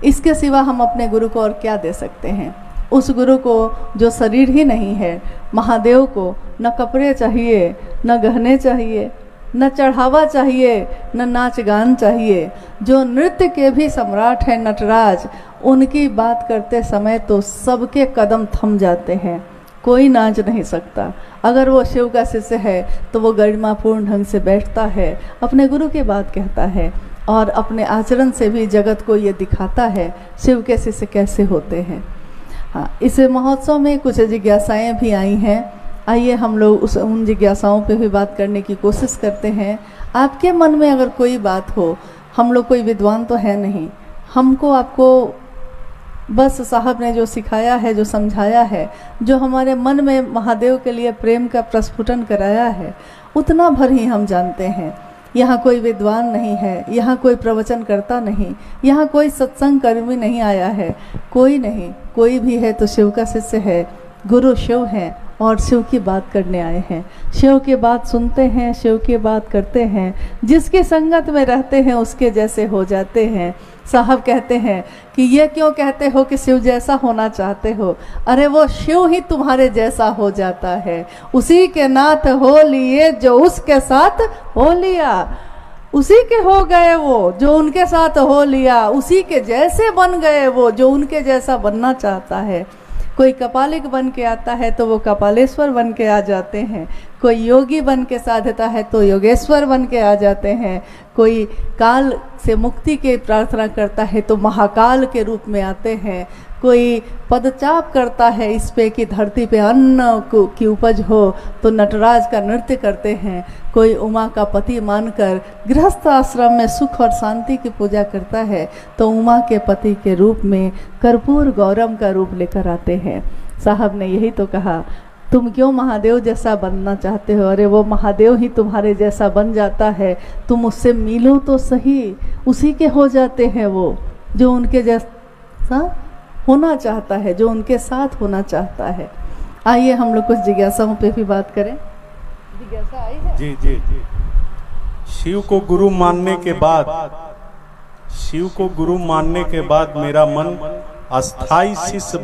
इसके सिवा हम अपने गुरु को और क्या दे सकते हैं? उस गुरु को जो शरीर ही नहीं है, महादेव को न कपड़े चाहिए, न गहने चाहिए, न चढ़ावा चाहिए, न नाच गान चाहिए। जो नृत्य के भी सम्राट हैं नटराज, उनकी बात करते समय तो सबके कदम थम जाते हैं, कोई नाच नहीं सकता। अगर वो शिव का शिष्य है तो वो गरिमापूर्ण ढंग से बैठता है, अपने गुरु की बात कहता है और अपने आचरण से भी जगत को ये दिखाता है शिव के शिष्य कैसे होते हैं। हाँ, इस महोत्सव में कुछ जिज्ञासाएं भी आई हैं। आइए हम लोग उन जिज्ञासाओं पे भी बात करने की कोशिश करते हैं। आपके मन में अगर कोई बात हो, हम लोग कोई विद्वान तो है नहीं, हमको आपको बस साहब ने जो सिखाया है, जो समझाया है, जो हमारे मन में महादेव के लिए प्रेम का प्रस्फुटन कराया है, उतना भर ही हम जानते हैं। यहाँ कोई विद्वान नहीं है, यहाँ कोई प्रवचन करता नहीं, यहाँ कोई सत्संग कर्मी नहीं आया है, कोई नहीं। कोई भी है तो शिव का शिष्य है, गुरु शिव हैं और शिव की बात करने आए हैं। शिव की बात सुनते हैं, शिव की बात करते हैं, जिसकी संगत में रहते हैं उसके जैसे हो जाते हैं। साहब कहते हैं कि ये क्यों कहते हो कि शिव जैसा होना चाहते हो? अरे वो शिव ही तुम्हारे जैसा हो जाता है। उसी के नाथ हो लिए जो उसके साथ हो लिया, उसी के हो गए वो जो उनके साथ हो लिया, उसी के जैसे बन गए वो जो उनके जैसा बनना चाहता है। कोई कपालिक बन के आता है तो वो कपालेश्वर बन के आ जाते हैं, कोई योगी बन के साधता है तो योगेश्वर बन के आ जाते हैं, कोई काल से मुक्ति की प्रार्थना करता है तो महाकाल के रूप में आते हैं, कोई पदचाप करता है इस पे कि धरती पे अन्न की उपज हो तो नटराज का नृत्य करते हैं, कोई उमा का पति मानकर गृहस्थ आश्रम में सुख और शांति की पूजा करता है तो उमा के पति के रूप में कर्पूर गौरम का रूप लेकर आते हैं। साहब ने यही तो कहा, तुम क्यों महादेव जैसा बनना चाहते हो? अरे वो महादेव ही तुम्हारे जैसा बन जाता है, तुम उससे मिलो तो सही, उसी के हो जाते हैं वो जो उनके जैसा होना चाहता है, जो उनके साथ होना चाहता है। आइए हम लोग कुछ जिज्ञासाओं पे भी बात करें। जिज्ञासा आई है? जी जी जी। शिव को गुरु मानने के बाद, शिव को गुरु मानने के बाद मेरा मन अस्थाई शिष्य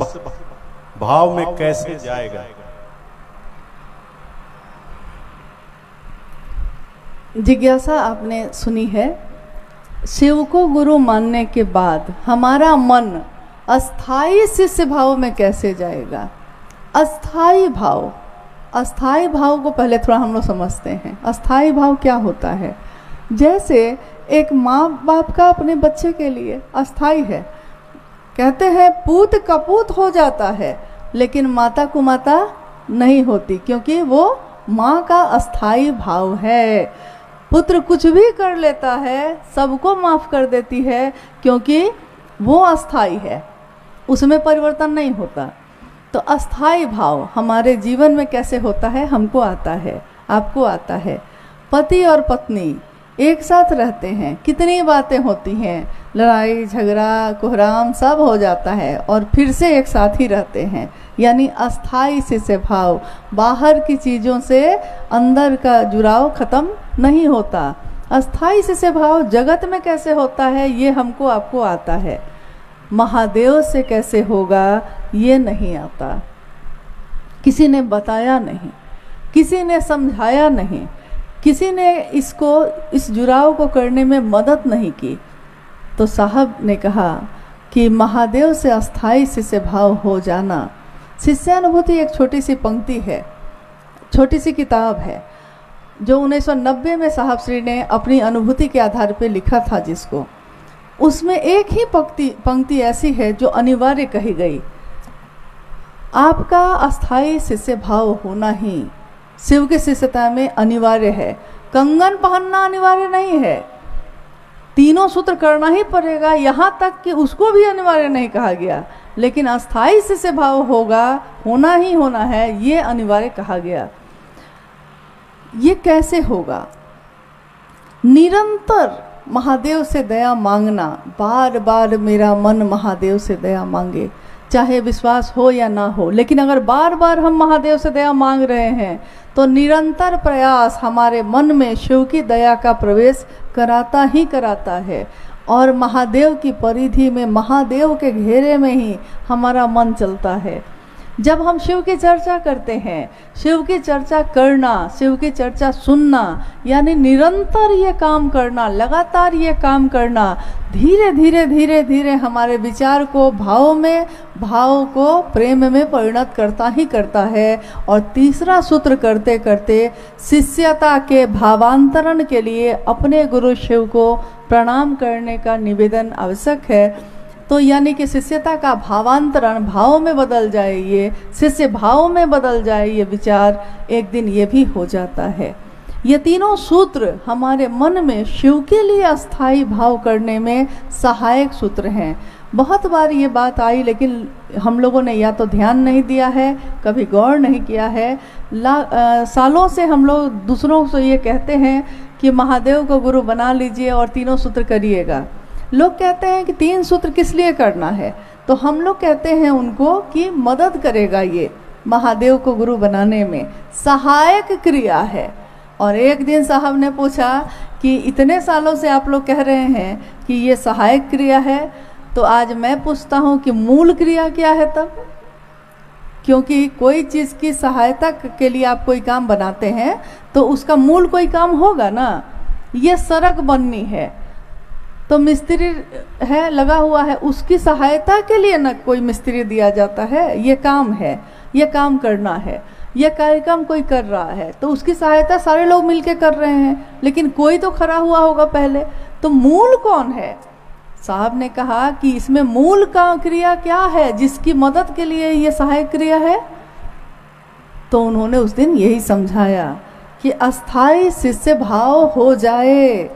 भाव में कैसे जाएगा? जिज्ञासा आपने सुनी है। शिव को गुरु मानने के बाद हमारा मन अस्थाई शिष्य भाव में कैसे जाएगा? अस्थाई भाव, अस्थाई भाव को पहले थोड़ा हम लोग समझते हैं। अस्थाई भाव क्या होता है? जैसे एक माँ बाप का अपने बच्चे के लिए अस्थाई है। कहते हैं पूत कपूत हो जाता है, लेकिन माता को माता नहीं होती, क्योंकि वो माँ का अस्थाई भाव है। पुत्र कुछ भी कर लेता है, सबको माफ़ कर देती है, क्योंकि वो अस्थाई है, उसमें परिवर्तन नहीं होता। तो अस्थाई भाव हमारे जीवन में कैसे होता है? हमको आता है, आपको आता है। पति और पत्नी एक साथ रहते हैं, कितनी बातें होती हैं, लड़ाई झगड़ा कोहराम सब हो जाता है और फिर से एक साथ ही रहते हैं, यानी अस्थाई शिष्य भाव। बाहर की चीज़ों से अंदर का जुड़ाव खत्म नहीं होता। अस्थाई शिष्य भाव जगत में कैसे होता है ये हमको आपको आता है, महादेव से कैसे होगा ये नहीं आता, किसी ने बताया नहीं। किसी ने समझाया नहीं, किसी ने इस जुड़ाव को करने में मदद नहीं की। तो साहब ने कहा कि महादेव से अस्थाई शिष्य भाव हो जाना। शिष्यानुभूति एक छोटी सी पंक्ति है, छोटी सी किताब है जो 1990 में साहब श्री ने अपनी अनुभूति के आधार पर लिखा था, जिसको उसमें एक ही पंक्ति ऐसी है जो अनिवार्य कही गई। आपका अस्थाई शिष्य भाव होना ही शिव की शिष्यता में अनिवार्य है। कंगन पहनना अनिवार्य नहीं है, तीनों सूत्र करना ही पड़ेगा, यहाँ तक कि उसको भी अनिवार्य नहीं कहा गया, लेकिन अस्थाई शिष्य भाव होना ही होना है, ये अनिवार्य कहा गया। ये कैसे होगा? निरंतर महादेव से दया मांगना, बार बार मेरा मन महादेव से दया मांगे, चाहे विश्वास हो या ना हो, लेकिन अगर बार बार हम महादेव से दया मांग रहे हैं तो निरंतर प्रयास हमारे मन में शिव की दया का प्रवेश कराता ही कराता है, और महादेव की परिधि में, महादेव के घेरे में ही हमारा मन चलता है। जब हम शिव की चर्चा करते हैं, शिव की चर्चा करना, शिव की चर्चा सुनना, यानी निरंतर ये काम करना, लगातार ये काम करना, धीरे धीरे धीरे धीरे हमारे विचार को भाव में, भाव को प्रेम में परिणत करता ही करता है। और तीसरा सूत्र करते करते शिष्यता के भावांतरण के लिए अपने गुरु शिव को प्रणाम करने का निवेदन आवश्यक है। तो यानी कि शिष्यता का भावांतरण, भाव में बदल जाए, ये शिष्य भाव में बदल जाए, ये विचार एक दिन ये भी हो जाता है। ये तीनों सूत्र हमारे मन में शिव के लिए अस्थाई भाव करने में सहायक सूत्र हैं। बहुत बार ये बात आई, लेकिन हम लोगों ने या तो ध्यान नहीं दिया है, कभी गौर नहीं किया है। सालों से हम लोग दूसरों से ये कहते हैं कि महादेव को गुरु बना लीजिए और तीनों सूत्र करिएगा। लोग कहते हैं कि 3 सूत्र किस लिए करना है, तो हम लोग कहते हैं उनको कि मदद करेगा, ये महादेव को गुरु बनाने में सहायक क्रिया है। और एक दिन साहब ने पूछा कि इतने सालों से आप लोग कह रहे हैं कि ये सहायक क्रिया है, तो आज मैं पूछता हूँ कि मूल क्रिया क्या है तब? क्योंकि कोई चीज़ की सहायता के लिए आप कोई काम बनाते हैं तो उसका मूल कोई काम होगा ना। ये सड़क बननी है तो मिस्त्री है लगा हुआ है, उसकी सहायता के लिए ना कोई मिस्त्री दिया जाता है। ये काम है, ये काम करना है, ये कार्यक्रम कोई कर रहा है तो उसकी सहायता सारे लोग मिलके कर रहे हैं, लेकिन कोई तो खड़ा हुआ होगा पहले। तो मूल कौन है? साहब ने कहा कि इसमें मूल का क्रिया क्या है जिसकी मदद के लिए ये सहायक क्रिया है? तो उन्होंने उस दिन यही समझाया कि अस्थाई शिष्य भाव हो जाए।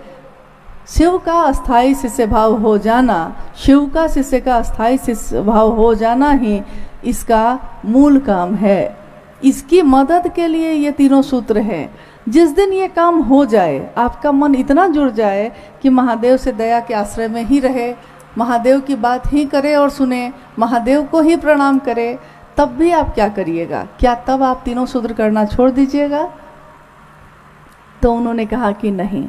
शिव का अस्थाई शिष्य भाव हो जाना, शिव का शिष्य का अस्थाई शिष्य भाव हो जाना ही इसका मूल काम है। इसकी मदद के लिए ये तीनों सूत्र हैं। जिस दिन ये काम हो जाए, आपका मन इतना जुड़ जाए कि महादेव से दया के आश्रय में ही रहे, महादेव की बात ही करे और सुने, महादेव को ही प्रणाम करे, तब भी आप क्या करिएगा? क्या तब आप तीनों सूत्र करना छोड़ दीजिएगा? तो उन्होंने कहा कि नहीं,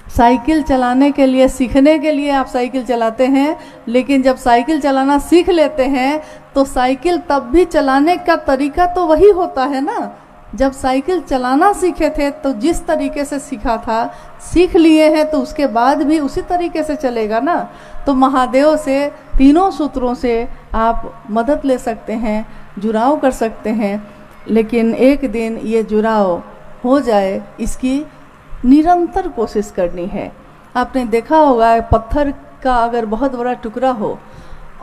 साइकिल चलाने के लिए, सीखने के लिए आप साइकिल चलाते हैं, लेकिन जब साइकिल चलाना सीख लेते हैं तो साइकिल तब भी चलाने का तरीका तो वही होता है ना। जब साइकिल चलाना सीखे थे तो जिस तरीके से सीखा था, सीख लिए हैं तो उसके बाद भी उसी तरीके से चलेगा ना। तो महादेव से तीनों सूत्रों से आप मदद ले सकते हैं, जुड़ाव कर सकते हैं, लेकिन एक दिन ये जुड़ाव हो जाए इसकी निरंतर कोशिश करनी है। आपने देखा होगा पत्थर का अगर बहुत बड़ा टुकड़ा हो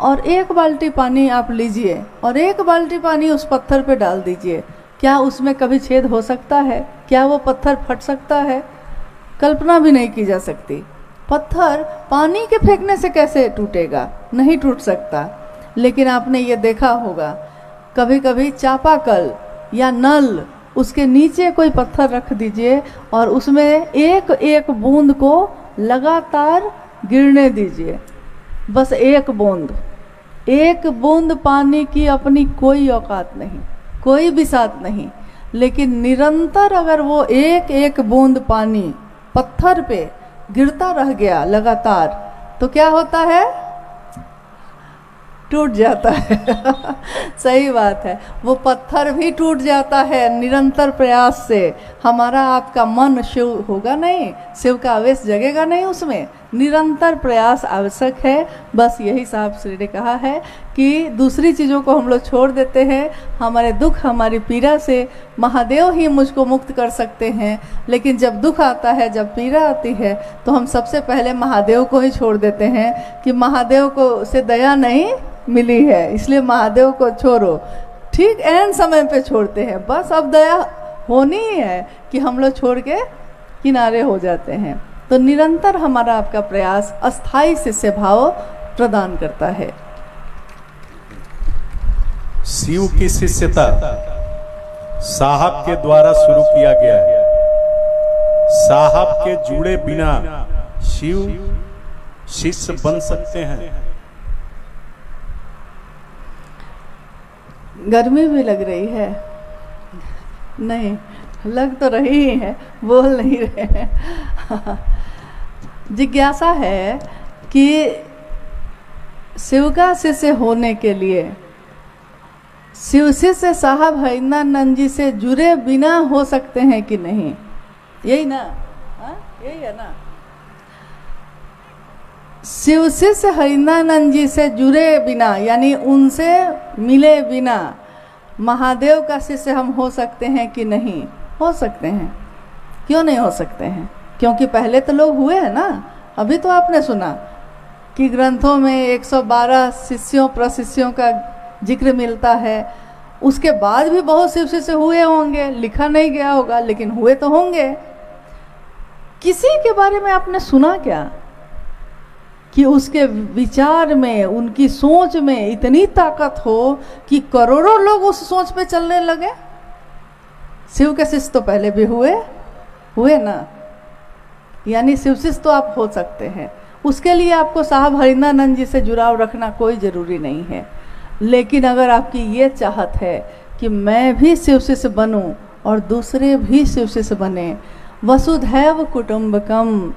और 1 बाल्टी पानी आप लीजिए और 1 बाल्टी पानी उस पत्थर पे डाल दीजिए, क्या उसमें कभी छेद हो सकता है? क्या वो पत्थर फट सकता है? कल्पना भी नहीं की जा सकती। पत्थर पानी के फेंकने से कैसे टूटेगा? नहीं टूट सकता। लेकिन आपने ये देखा होगा कभी कभी चापाकल या नल, उसके नीचे कोई पत्थर रख दीजिए और उसमें एक एक बूंद को लगातार गिरने दीजिए, बस एक बूंद पानी की अपनी कोई औकात नहीं, कोई बिसात नहीं, लेकिन निरंतर अगर वो एक एक बूंद पानी पत्थर पे गिरता रह गया लगातार, तो क्या होता है? टूट जाता है। सही बात है, वो पत्थर भी टूट जाता है निरंतर प्रयास से। हमारा आपका मन शिव होगा नहीं, शिव का आवेश जगेगा नहीं उसमें। निरंतर प्रयास आवश्यक है। बस यही साहब श्री ने कहा है कि दूसरी चीज़ों को हम लोग छोड़ देते हैं। हमारे दुख हमारी पीड़ा से महादेव ही मुझको मुक्त कर सकते हैं, लेकिन जब दुख आता है, जब पीड़ा आती है, तो हम सबसे पहले महादेव को ही छोड़ देते हैं कि महादेव को से दया नहीं मिली है, इसलिए महादेव को छोड़ो। ठीक एन समय पे छोड़ते हैं, बस अब दया होनी ही है कि हम लोग छोड़ के किनारे हो जाते हैं। तो निरंतर हमारा आपका प्रयास अस्थाई शिष्य भाव प्रदान करता है। शिव की शिष्यता साहब के द्वारा शुरू किया गया है। साहब के जुड़े बिना शिव शिष्य बन सकते हैं? गर्मी भी लग रही है? नहीं, लग तो रही ही है, बोल नहीं रहे हैं। जिज्ञासा है कि शिव का शिष्य होने के लिए शिव शिष्य साहब हरिंद्रानंद जी से जुड़े बिना हो सकते हैं कि नहीं? यही ना? यही है ना? शिव शिष्य हरिंद्रानंद जी से जुड़े बिना, यानी उनसे मिले बिना महादेव का शिष्य हम हो सकते हैं कि नहीं? हो सकते हैं। क्यों नहीं हो सकते हैं? क्योंकि पहले तो लोग हुए हैं ना। अभी तो आपने सुना कि ग्रंथों में 112 शिष्यों प्रशिष्यों का जिक्र मिलता है। उसके बाद भी बहुत शिव शिष्य हुए होंगे, लिखा नहीं गया होगा, लेकिन हुए तो होंगे। किसी के बारे में आपने सुना क्या कि उसके विचार में, उनकी सोच में इतनी ताकत हो कि करोड़ों लोग उस सोच पे चलने लगे? शिव के शिष्य तो पहले भी हुए ना। यानी शिव शिष्य तो आप हो सकते हैं। उसके लिए आपको साहब हरिंद्रानंद जी से जुड़ाव रखना कोई ज़रूरी नहीं है। लेकिन अगर आपकी ये चाहत है कि मैं भी शिव शिष्य बनूं और दूसरे भी शिव शिष्य बने, वसुधैव कुटुंबकम,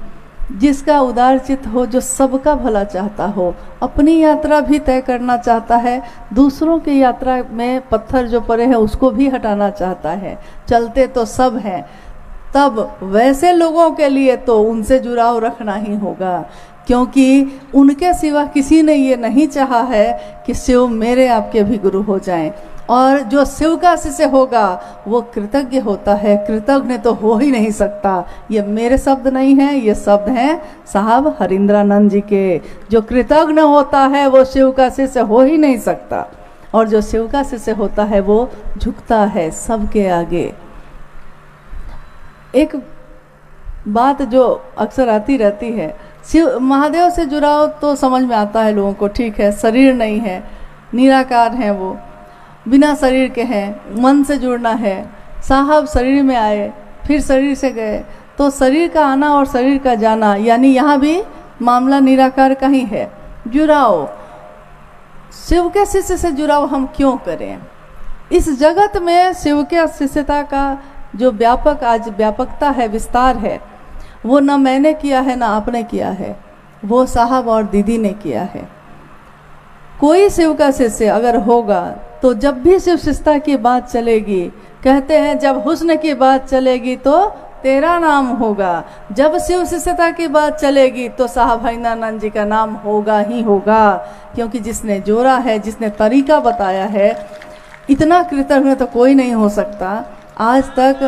जिसका उदार चित्त हो, जो सबका भला चाहता हो, अपनी यात्रा भी तय करना चाहता है, दूसरों की यात्रा में पत्थर जो पड़े हैं उसको भी हटाना चाहता है, चलते तो सब हैं, तब वैसे लोगों के लिए तो उनसे जुड़ाव रखना ही होगा। क्योंकि उनके सिवा किसी ने ये नहीं चाहा है कि शिव मेरे आपके भी गुरु हो जाएं। और जो शिव का शिष्य होगा वो कृतज्ञ होता है, कृतज्ञ तो हो ही नहीं सकता। ये मेरे शब्द नहीं हैं, ये शब्द हैं साहब हरिंद्रानंद जी के। जो कृतज्ञ होता है वो शिव का शिष्य हो ही नहीं सकता, और जो शिव का शिष्य होता है वो झुकता है सबके आगे। एक बात जो अक्सर आती रहती है, शिव महादेव से जुड़ाव तो समझ में आता है लोगों को, ठीक है, शरीर नहीं है, निराकार हैं, वो बिना शरीर के हैं, मन से जुड़ना है। साहब शरीर में आए, फिर शरीर से गए, तो शरीर का आना और शरीर का जाना, यानी यहाँ भी मामला निराकार का ही है। जुड़ाव, शिव के शिष्य से जुड़ाव हम क्यों करें? इस जगत में शिव के शिष्यता का जो व्यापक आज व्यापकता है, विस्तार है, वो न मैंने किया है, न आपने किया है, वो साहब और दीदी ने किया है। कोई शिव का शिष्य अगर होगा तो जब भी शिव शिष्यता की बात चलेगी, कहते हैं जब हुस्न की बात चलेगी तो तेरा नाम होगा। जब शिव शिष्यता की बात चलेगी तो साहब हरिंद्रानंद जी का नाम होगा ही होगा, क्योंकि जिसने जोड़ा है, जिसने तरीका बताया है, इतना कृतज्ञ तो कोई नहीं हो सकता। आज तक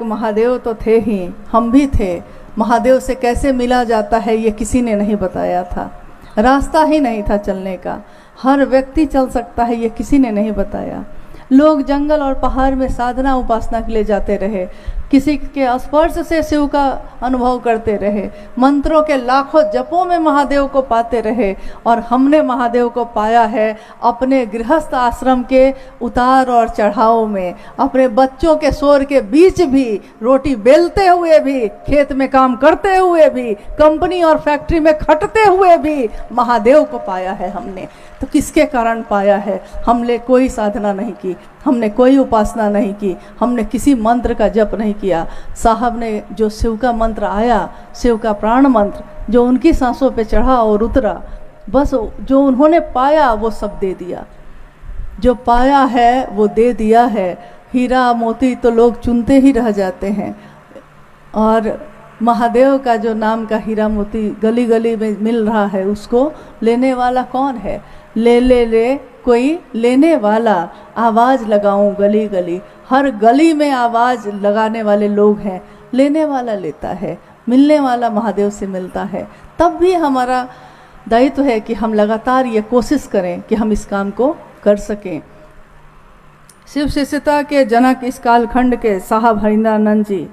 महादेव तो थे ही, हम भी थे। महादेव से कैसे मिला जाता है ये किसी ने नहीं बताया था, रास्ता ही नहीं था चलने का। हर व्यक्ति चल सकता है ये किसी ने नहीं बताया। लोग जंगल और पहाड़ में साधना उपासना के लिए जाते रहे, किसी के स्पर्श से शिव का अनुभव करते रहे, मंत्रों के लाखों जपों में महादेव को पाते रहे। और हमने महादेव को पाया है अपने गृहस्थ आश्रम के उतार और चढ़ाव में, अपने बच्चों के शोर के बीच भी, रोटी बेलते हुए भी, खेत में काम करते हुए भी, कंपनी और फैक्ट्री में खटते हुए भी महादेव को पाया है हमने। तो किसके कारण पाया है? हमने कोई साधना नहीं की, हमने कोई उपासना नहीं की, हमने किसी मंत्र का जप नहीं किया। साहब ने जो शिव का मंत्र आया, शिव का प्राण मंत्र जो उनकी सांसों पे चढ़ा और उतरा, बस जो उन्होंने पाया वो सब दे दिया। जो पाया है वो दे दिया है। हीरा मोती तो लोग चुनते ही रह जाते हैं, और महादेव का जो नाम का हीरा मोती गली गली में मिल रहा है, उसको लेने वाला कौन है? ले ले ले कोई लेने वाला, आवाज़ लगाऊं गली गली, हर गली में आवाज़ लगाने वाले लोग हैं। लेने वाला लेता है, मिलने वाला महादेव से मिलता है। तब भी हमारा दायित्व है कि हम लगातार ये कोशिश करें कि हम इस काम को कर सकें। शिव शिष्यता के जनक इस कालखंड के साहब हरिंद्रानंद जी,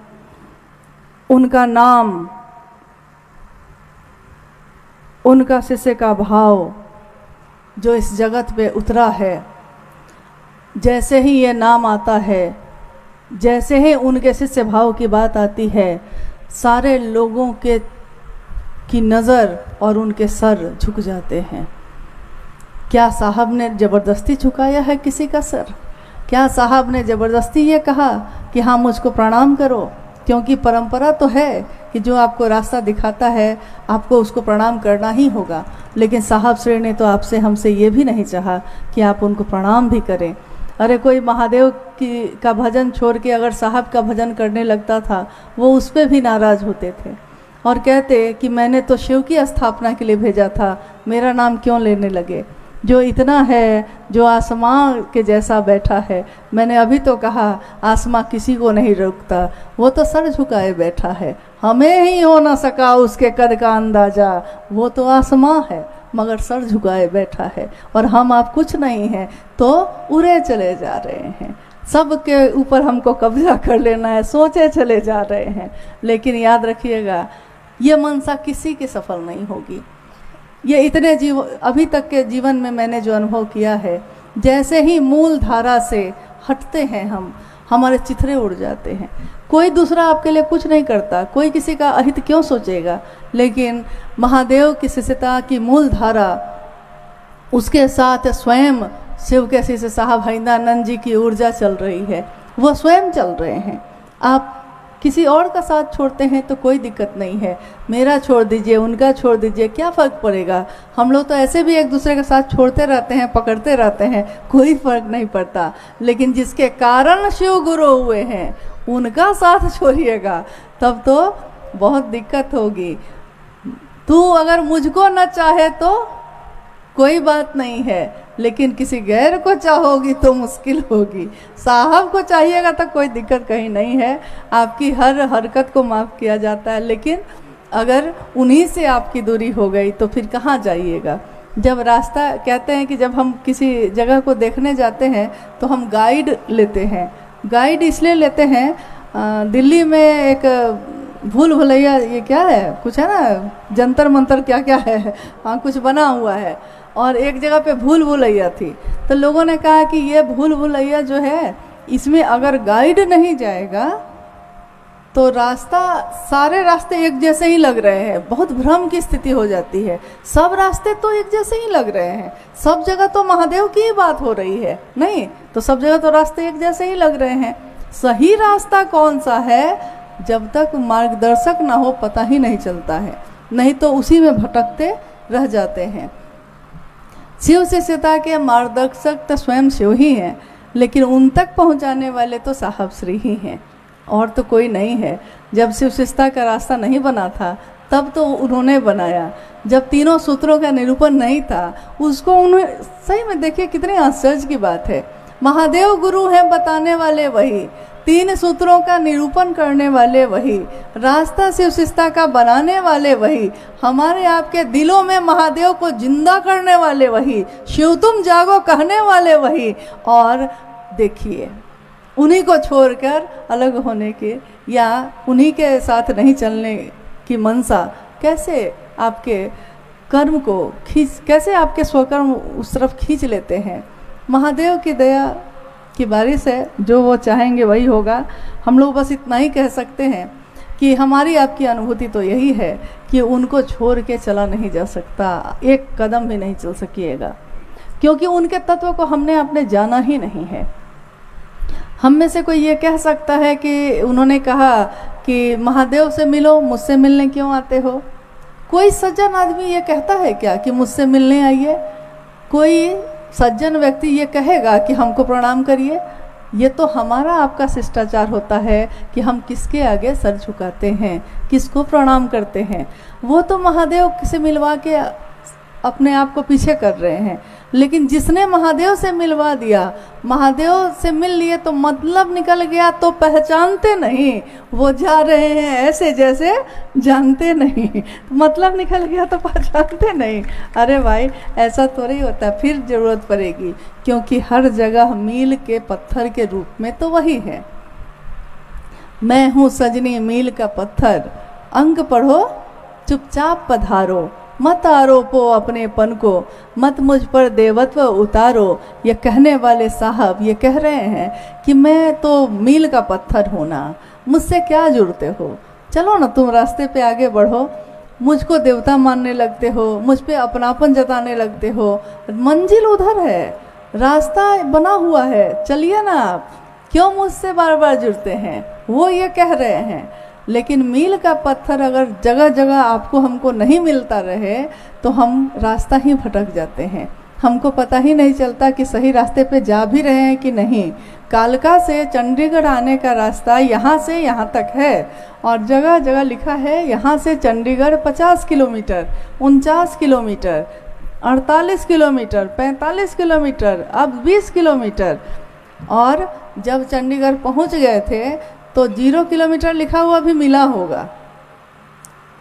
उनका नाम, उनका शिष्य का भाव जो इस जगत पे उतरा है, जैसे ही ये नाम आता है, जैसे ही उनके शिष्य भाव की बात आती है, सारे लोगों की नज़र और उनके सर झुक जाते हैं। क्या साहब ने ज़बरदस्ती झुकाया है किसी का सर? क्या साहब ने ज़बरदस्ती ये कहा कि हाँ मुझको प्रणाम करो? क्योंकि परंपरा तो है कि जो आपको रास्ता दिखाता है आपको उसको प्रणाम करना ही होगा। लेकिन साहब श्री ने तो आपसे हमसे ये भी नहीं चाहा कि आप उनको प्रणाम भी करें। अरे कोई महादेव का भजन छोड़ के अगर साहब का भजन करने लगता था, वो उस पर भी नाराज़ होते थे और कहते कि मैंने तो शिव की स्थापना के लिए भेजा था, मेरा नाम क्यों लेने लगे? जो इतना है, जो आसमां के जैसा बैठा है, मैंने अभी तो कहा आसमां किसी को नहीं रोकता, वो तो सर झुकाए बैठा है। हमें ही हो ना सका उसके कद का अंदाज़ा, वो तो आसमां है मगर सर झुकाए बैठा है। और हम आप कुछ नहीं हैं तो उड़े चले जा रहे हैं, सबके ऊपर हमको कब्जा कर लेना है, सोचे चले जा रहे हैं। लेकिन याद रखिएगा, ये मनसा किसी की सफल नहीं होगी। ये इतने अभी तक के जीवन में मैंने जो अनुभव किया है, जैसे ही मूल धारा से हटते हैं हम, हमारे चिथड़े उड़ जाते हैं। कोई दूसरा आपके लिए कुछ नहीं करता, कोई किसी का अहित क्यों सोचेगा? लेकिन महादेव की शिष्यता की मूल धारा, उसके साथ स्वयं शिव के शिष्य साहब हरिंद्रानंद जी की ऊर्जा चल रही है, वो स्वयं चल रहे हैं। आप किसी और का साथ छोड़ते हैं तो कोई दिक्कत नहीं है, मेरा छोड़ दीजिए, उनका छोड़ दीजिए, क्या फ़र्क पड़ेगा? हम लोग तो ऐसे भी एक दूसरे का साथ छोड़ते रहते हैं, पकड़ते रहते हैं, कोई फ़र्क नहीं पड़ता। लेकिन जिसके कारण शिव गुरु हुए हैं उनका साथ छोड़िएगा तब तो बहुत दिक्कत होगी। तू अगर मुझको न चाहे तो कोई बात नहीं है, लेकिन किसी गैर को चाहोगी तो मुश्किल होगी। साहब को चाहिएगा तो कोई दिक्कत कहीं नहीं है, आपकी हर हरकत को माफ़ किया जाता है। लेकिन अगर उन्हीं से आपकी दूरी हो गई तो फिर कहाँ जाइएगा? जब रास्ता, कहते हैं कि जब हम किसी जगह को देखने जाते हैं तो हम गाइड लेते हैं। गाइड इसलिए लेते हैं, दिल्ली में एक भूल भुलैया, ये क्या है, कुछ है ना, जंतर मंतर क्या क्या है, हाँ कुछ बना हुआ है, और एक जगह पे भूल भुलैया थी। तो लोगों ने कहा कि ये भूल भुलैया जो है, इसमें अगर गाइड नहीं जाएगा तो रास्ता, सारे रास्ते एक जैसे ही लग रहे हैं, बहुत भ्रम की स्थिति हो जाती है। सब रास्ते तो एक जैसे ही लग रहे हैं, सब जगह तो महादेव की ही बात हो रही है, नहीं तो सब जगह तो रास्ते एक जैसे ही लग रहे हैं। सही रास्ता कौन सा है, जब तक मार्गदर्शक ना हो पता ही नहीं चलता है, नहीं तो उसी में भटकते रह जाते हैं। शिव शिष्यता के मार्गदर्शक तो स्वयं शिव ही हैं, लेकिन उन तक पहुंचाने वाले तो साहब श्री ही हैं, और तो कोई नहीं है। जब शिव शिष्यता का रास्ता नहीं बना था तब तो उन्होंने बनाया। जब तीनों सूत्रों का निरूपण नहीं था उसको उन्होंने, सही में देखिए कितने आश्चर्य की बात है, महादेव गुरु हैं बताने वाले वही, तीन सूत्रों का निरूपण करने वाले वही, रास्ता शिव शिष्यता का बनाने वाले वही, हमारे आपके दिलों में महादेव को जिंदा करने वाले वही, शिव तुम जागो कहने वाले वही। और देखिए उन्हीं को छोड़कर अलग होने के या उन्हीं के साथ नहीं चलने की मनसा कैसे आपके कर्म को कैसे आपके स्वकर्म उस तरफ खींच लेते हैं। महादेव की दया की बारिश है, जो वो चाहेंगे वही होगा। हम लोग बस इतना ही कह सकते हैं कि हमारी आपकी अनुभूति तो यही है कि उनको छोड़ के चला नहीं जा सकता, एक कदम भी नहीं चल सकिएगा, क्योंकि उनके तत्व को हमने आपने जाना ही नहीं है। हम में से कोई ये कह सकता है कि उन्होंने कहा कि महादेव से मिलो, मुझसे मिलने क्यों आते हो? कोई सज्जन आदमी ये कहता है क्या कि मुझसे मिलने आइए? कोई सज्जन व्यक्ति ये कहेगा कि हमको प्रणाम करिए? ये तो हमारा आपका शिष्टाचार होता है कि हम किसके आगे सर झुकाते हैं, किसको प्रणाम करते हैं। वो तो महादेव से मिलवा के अपने आप को पीछे कर रहे हैं, लेकिन जिसने महादेव से मिलवा दिया, महादेव से मिल लिए तो मतलब निकल गया, तो पहचानते नहीं, वो जा रहे हैं ऐसे जैसे जानते नहीं। मतलब निकल गया तो पहचानते नहीं। अरे भाई ऐसा थोड़ी होता है, फिर ज़रूरत पड़ेगी, क्योंकि हर जगह मील के पत्थर के रूप में तो वही है। मैं हूँ सजनी मील का पत्थर, अंक पढ़ो चुपचाप पधारो, मत आरोपो अपनेपन को, मत मुझ पर देवत्व उतारो। ये कहने वाले साहब ये कह रहे हैं कि मैं तो मील का पत्थर हूँ ना, मुझसे क्या जुड़ते हो? चलो ना तुम रास्ते पे आगे बढ़ो, मुझको देवता मानने लगते हो, मुझ पे अपनापन जताने लगते हो। मंजिल उधर है, रास्ता बना हुआ है, चलिए ना आप, क्यों मुझसे बार बार जुड़ते हैं? वो ये कह रहे हैं। लेकिन मील का पत्थर अगर जगह जगह आपको हमको नहीं मिलता रहे तो हम रास्ता ही भटक जाते हैं, हमको पता ही नहीं चलता कि सही रास्ते पे जा भी रहे हैं कि नहीं। कालका से चंडीगढ़ आने का रास्ता यहाँ से यहाँ तक है, और जगह जगह लिखा है यहाँ से Chandigarh 50 kilometre, 49 kilometre, 48 kilometre, 45 kilometre, अब 20 किलोमीटर। और जब चंडीगढ़ पहुँच गए थे तो 0 किलोमीटर लिखा हुआ भी मिला होगा।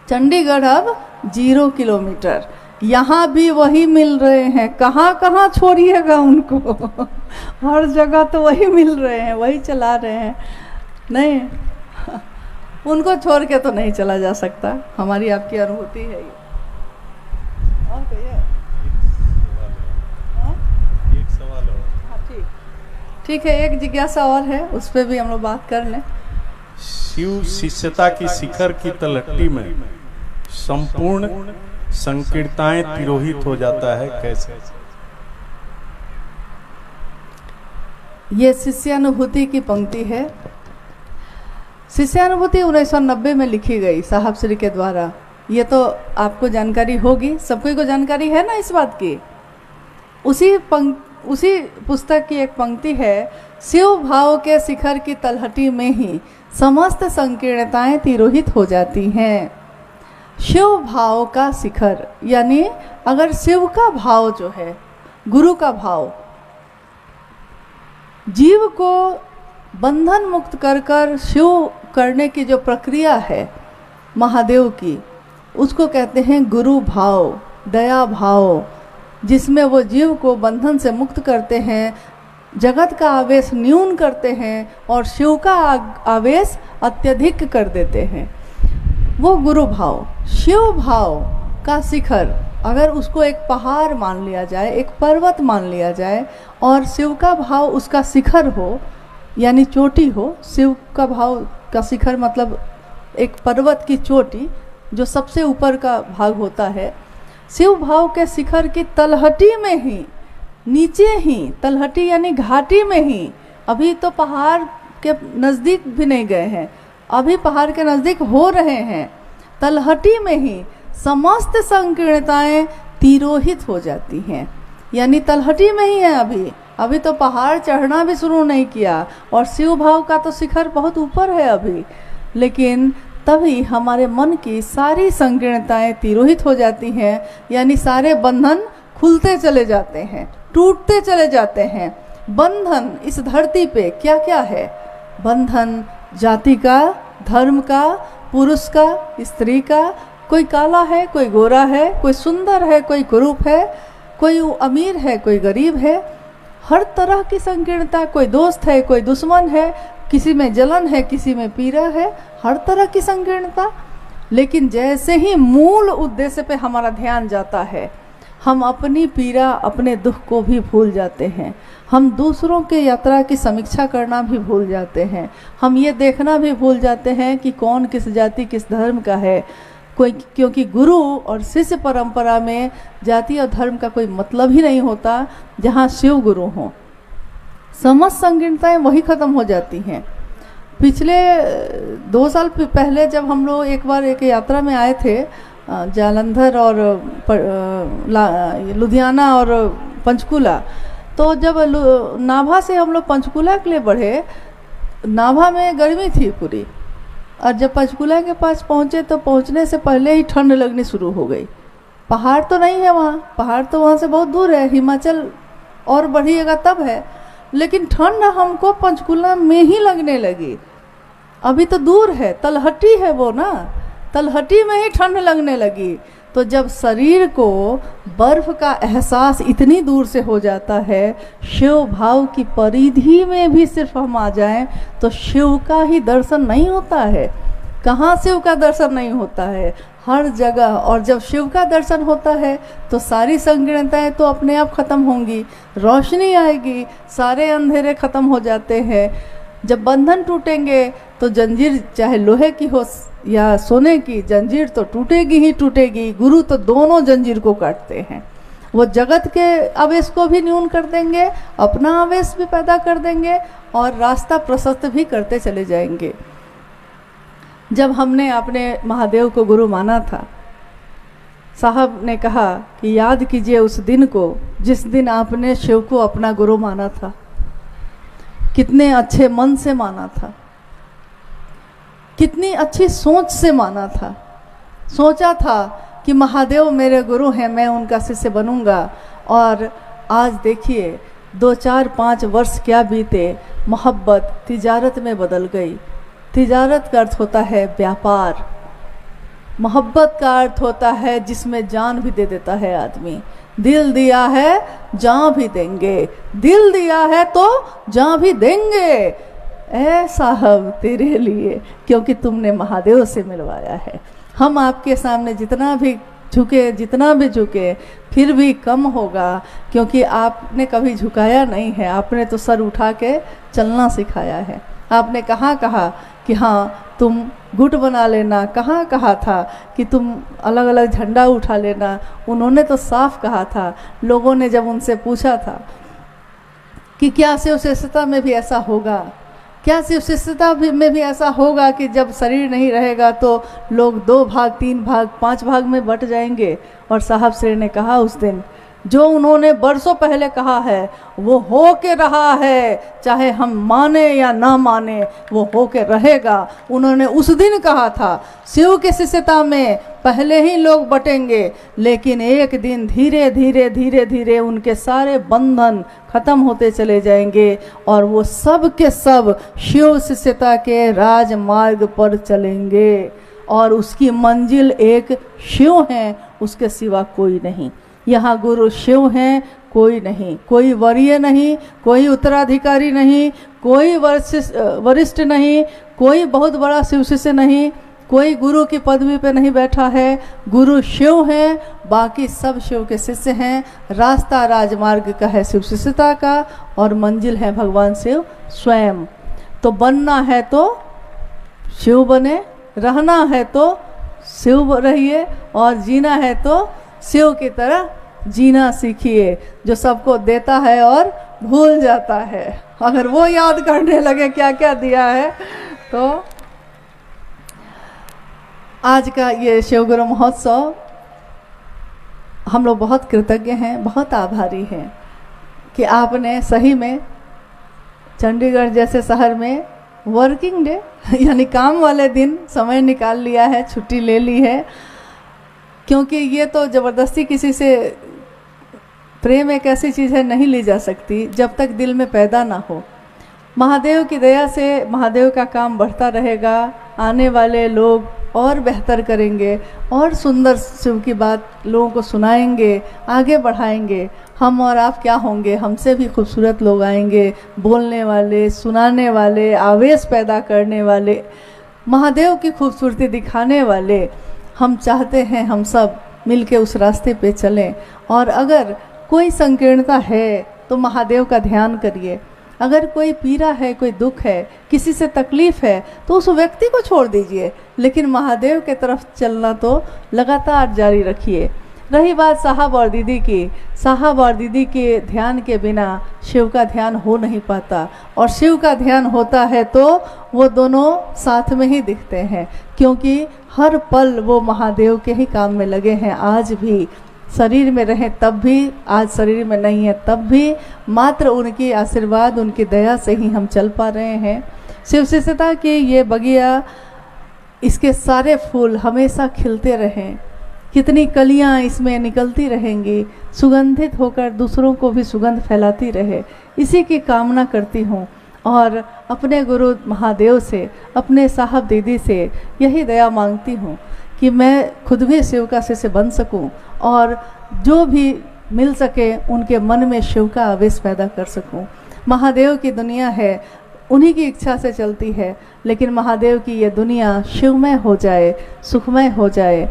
चंडीगढ़ अब 0 किलोमीटर, यहाँ भी वही मिल रहे हैं। कहाँ कहाँ छोड़िएगा उनको हर जगह तो वही मिल रहे हैं, वही चला रहे हैं। नहीं, उनको छोड़ के तो नहीं चला जा सकता, हमारी आपकी अनुभूति है ये। और कहिए। एक सवाल और। हाँ ठीक है, एक जिज्ञासा और है, उस पर भी हम लोग बात कर लें। शिव शिष्यता की शिखर की तलहटी में संपूर्ण संकीर्णताएं तिरोहित हो जाता है, कैसे? ये शिष्यानुभूति की पंक्ति है। शिष्यानुभूति 1990 में लिखी गई साहब श्री के द्वारा। ये तो आपको जानकारी होगी, सबको को जानकारी है ना इस बात की। उसी पुस्तक की एक पंक्ति है, शिव भाव के शिखर की तलहटी में ही समस्त संकीर्णताएं तिरोहित हो जाती हैं। शिव भाव का शिखर, यानी अगर शिव का भाव जो है, गुरु का भाव, जीव को बंधन मुक्त कर कर शिव करने की जो प्रक्रिया है महादेव की, उसको कहते हैं गुरु भाव, दया भाव, जिसमें वो जीव को बंधन से मुक्त करते हैं, जगत का आवेश न्यून करते हैं और शिव का आवेश अत्यधिक कर देते हैं। वो गुरु भाव। शिव भाव का शिखर अगर उसको एक पहाड़ मान लिया जाए, एक पर्वत मान लिया जाए, और शिव का भाव उसका शिखर हो, यानी चोटी हो। शिव का भाव का शिखर मतलब एक पर्वत की चोटी जो सबसे ऊपर का भाग होता है। शिव भाव के शिखर की तलहटी में ही, नीचे ही, तलहटी यानी घाटी में ही, अभी तो पहाड़ के नज़दीक भी नहीं गए हैं, अभी पहाड़ के नज़दीक हो रहे हैं, तलहटी में ही समस्त संकीर्णताएं तिरोहित हो जाती हैं। यानी तलहटी में ही है अभी तो पहाड़ चढ़ना भी शुरू नहीं किया, और शिव भाव का तो शिखर बहुत ऊपर है अभी। लेकिन तभी हमारे मन की सारी संकीर्णताएं तिरोहित हो जाती हैं, यानी सारे बंधन खुलते चले जाते हैं, टूटते चले जाते हैं। बंधन इस धरती पे क्या क्या है? बंधन जाति का, धर्म का, पुरुष का, स्त्री का, कोई काला है, कोई गोरा है, कोई सुंदर है, कोई कुरूप है, कोई अमीर है, कोई गरीब है, हर तरह की संकीर्णता, कोई दोस्त है, कोई दुश्मन है, किसी में जलन है, किसी में पीड़ा है, हर तरह की संकीर्णता। लेकिन जैसे ही मूल उद्देश्य पे हमारा ध्यान जाता है, हम अपनी पीड़ा, अपने दुख को भी भूल जाते हैं। हम दूसरों के यात्रा की समीक्षा करना भी भूल जाते हैं। हम ये देखना भी भूल जाते हैं कि कौन किस जाति, किस धर्म का है। क्योंकि गुरु और शिष्य परंपरा में जाति और धर्म का कोई मतलब ही नहीं होता, जहाँ शिव गुरु हों। समस्त संकीर्णताएं वही खत्म हो जाती हैं। पिछले 2 साल पहले जब हम लोग एक बार एक यात्रा में आए थे जालंधर और लुधियाना और पंचकुला, तो जब नाभा से हम लोग पंचकुला के लिए बढ़े, नाभा में गर्मी थी पूरी, और जब पंचकुला के पास पहुँचे तो पहुँचने से पहले ही ठंड लगनी शुरू हो गई। पहाड़ तो नहीं है वहाँ, पहाड़ तो वहाँ से बहुत दूर है, हिमाचल और बढ़िएगा तब है, लेकिन ठंड हमको पंचकुला में ही लगने लगी। अभी तो दूर है, तलहटी है वो ना, तलहटी में ही ठंड लगने लगी। तो जब शरीर को बर्फ का एहसास इतनी दूर से हो जाता है, शिव भाव की परिधि में भी सिर्फ हम आ जाएं तो शिव का ही दर्शन नहीं होता है। कहाँ शिव का दर्शन नहीं होता है? हर जगह। और जब शिव का दर्शन होता है तो सारी संकीर्णताएं तो अपने आप खत्म होंगी, रोशनी आएगी, सारे अंधेरे खत्म हो जाते हैं। जब बंधन टूटेंगे तो जंजीर चाहे लोहे की हो या सोने की, जंजीर तो टूटेगी ही टूटेगी। गुरु तो दोनों जंजीर को काटते हैं। वो जगत के आवेश को भी न्यून कर देंगे, अपना आवेश भी पैदा कर देंगे और रास्ता प्रशस्त भी करते चले जाएंगे। जब हमने अपने महादेव को गुरु माना था, साहब ने कहा कि याद कीजिए उस दिन को जिस दिन आपने शिव को अपना गुरु माना था। कितने अच्छे मन से माना था, कितनी अच्छी सोच से माना था। सोचा था कि महादेव मेरे गुरु हैं, मैं उनका शिष्य बनूंगा। और आज देखिए 2, 4, 5 वर्ष क्या बीते, मोहब्बत तिजारत में बदल गई। तिजारत का अर्थ होता है व्यापार, मोहब्बत का अर्थ होता है जिसमें जान भी दे देता है आदमी। दिल दिया है जान भी देंगे, दिल दिया है तो जान भी देंगे। ऐ साहब तेरे लिए, क्योंकि तुमने महादेव से मिलवाया है। हम आपके सामने जितना भी झुके फिर भी कम होगा, क्योंकि आपने कभी झुकाया नहीं है। आपने तो सर उठा के चलना सिखाया है। आपने कहाँ कहा कि हाँ तुम गुट बना लेना, कहाँ कहा था कि तुम अलग अलग झंडा उठा लेना। उन्होंने तो साफ कहा था। लोगों ने जब उनसे पूछा था कि क्या शिव शिष्यता में भी ऐसा होगा, क्या शिव शिष्यता में भी ऐसा होगा कि जब शरीर नहीं रहेगा तो लोग 2 भाग, 3 भाग, 5 भाग में बट जाएंगे। और साहब श्री ने कहा उस दिन, जो उन्होंने बरसों पहले कहा है वो हो के रहा है, चाहे हम माने या ना माने वो हो के रहेगा। उन्होंने उस दिन कहा था शिव के शिष्यता में पहले ही लोग बटेंगे, लेकिन एक दिन धीरे धीरे धीरे धीरे उनके सारे बंधन खत्म होते चले जाएंगे और वो सब के सब शिव शिष्यता के राजमार्ग पर चलेंगे। और उसकी मंजिल एक शिव है, उसके सिवा कोई नहीं। यहाँ गुरु शिव हैं, कोई नहीं, कोई वरीय नहीं, कोई उत्तराधिकारी नहीं, कोई वरिष्ठ नहीं, कोई बहुत बड़ा शिव शिष्य नहीं, कोई गुरु की पदवी पे नहीं बैठा है। गुरु शिव हैं, बाकी सब शिव के शिष्य हैं। रास्ता राजमार्ग का है शिव शिष्यता का, और मंजिल है भगवान शिव स्वयं। तो बनना है तो शिव बने, रहना है तो शिव रहिए, और जीना है तो शिव की तरह जीना सीखिए, जो सबको देता है और भूल जाता है। अगर वो याद करने लगे क्या क्या दिया है तो। आज का ये शिव गुरु महोत्सव हम लोग बहुत कृतज्ञ हैं, बहुत आभारी हैं कि आपने सही में चंडीगढ़ जैसे शहर में वर्किंग डे यानी काम वाले दिन समय निकाल लिया है, छुट्टी ले ली है। क्योंकि ये तो ज़बरदस्ती किसी से, प्रेम एक ऐसी चीज़ है नहीं ली जा सकती जब तक दिल में पैदा ना हो। महादेव की दया से महादेव का काम बढ़ता रहेगा, आने वाले लोग और बेहतर करेंगे और सुंदर शिव की बात लोगों को सुनाएंगे, आगे बढ़ाएंगे। हम और आप क्या होंगे, हमसे भी खूबसूरत लोग आएंगे, बोलने वाले, सुनाने वाले, आवेश पैदा करने वाले, महादेव की खूबसूरती दिखाने वाले। हम चाहते हैं हम सब मिलके उस रास्ते पे चलें। और अगर कोई संकीर्णता है तो महादेव का ध्यान करिए। अगर कोई पीड़ा है, कोई दुख है, किसी से तकलीफ है तो उस व्यक्ति को छोड़ दीजिए, लेकिन महादेव के तरफ चलना तो लगातार जारी रखिए। रही बात साहब और दीदी की, साहब और दीदी के ध्यान के बिना शिव का ध्यान हो नहीं पाता, और शिव का ध्यान होता है तो वो दोनों साथ में ही दिखते हैं, क्योंकि हर पल वो महादेव के ही काम में लगे हैं। आज भी शरीर में रहें तब भी, आज शरीर में नहीं है तब भी, मात्र उनकी आशीर्वाद, उनकी दया से ही हम चल पा रहे हैं। शिव शिष्यता की ये बगिया, इसके सारे फूल हमेशा खिलते रहें, कितनी कलियां इसमें निकलती रहेंगी, सुगंधित होकर दूसरों को भी सुगंध फैलाती रहे, इसी की कामना करती हूँ। और अपने गुरु महादेव से, अपने साहब दीदी से यही दया मांगती हूँ कि मैं खुद भी शिव का शिष्य बन सकूं, और जो भी मिल सके उनके मन में शिव का आवेश पैदा कर सकूं। महादेव की दुनिया है, उन्हीं की इच्छा से चलती है, लेकिन महादेव की ये दुनिया शिवमय हो जाए, सुखमय हो जाए।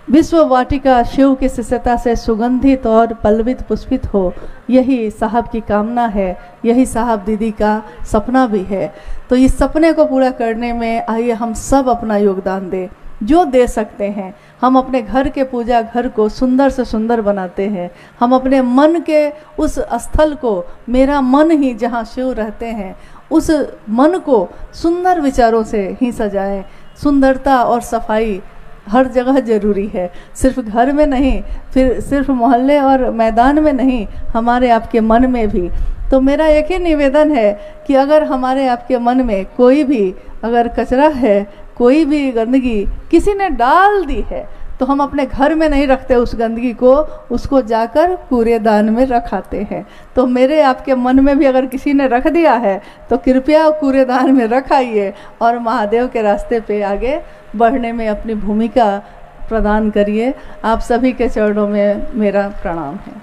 विश्व वाटिका शिव की शिष्यता से सुगंधित और पल्लवित पुष्पित हो, यही साहब की कामना है, यही साहब दीदी का सपना भी है। तो इस सपने को पूरा करने में आइए हम सब अपना योगदान दें, जो दे सकते हैं। हम अपने घर के पूजा घर को सुंदर से सुंदर बनाते हैं, हम अपने मन के उस स्थल को, मेरा मन ही जहाँ शिव रहते हैं, उस मन को सुंदर विचारों से ही सजाएं। सुंदरता और सफाई हर जगह जरूरी है, सिर्फ घर में नहीं, फिर सिर्फ मोहल्ले और मैदान में नहीं, हमारे आपके मन में भी। तो मेरा एक ही निवेदन है कि अगर हमारे आपके मन में कोई भी अगर कचरा है, कोई भी गंदगी किसी ने डाल दी है, तो हम अपने घर में नहीं रखते उस गंदगी को, उसको जाकर कूड़ेदान में रखाते हैं। तो मेरे आपके मन में भी अगर किसी ने रख दिया है तो कृपया कूड़ेदान में रखाइए और महादेव के रास्ते पे आगे बढ़ने में अपनी भूमिका प्रदान करिए। आप सभी के चरणों में मेरा प्रणाम है।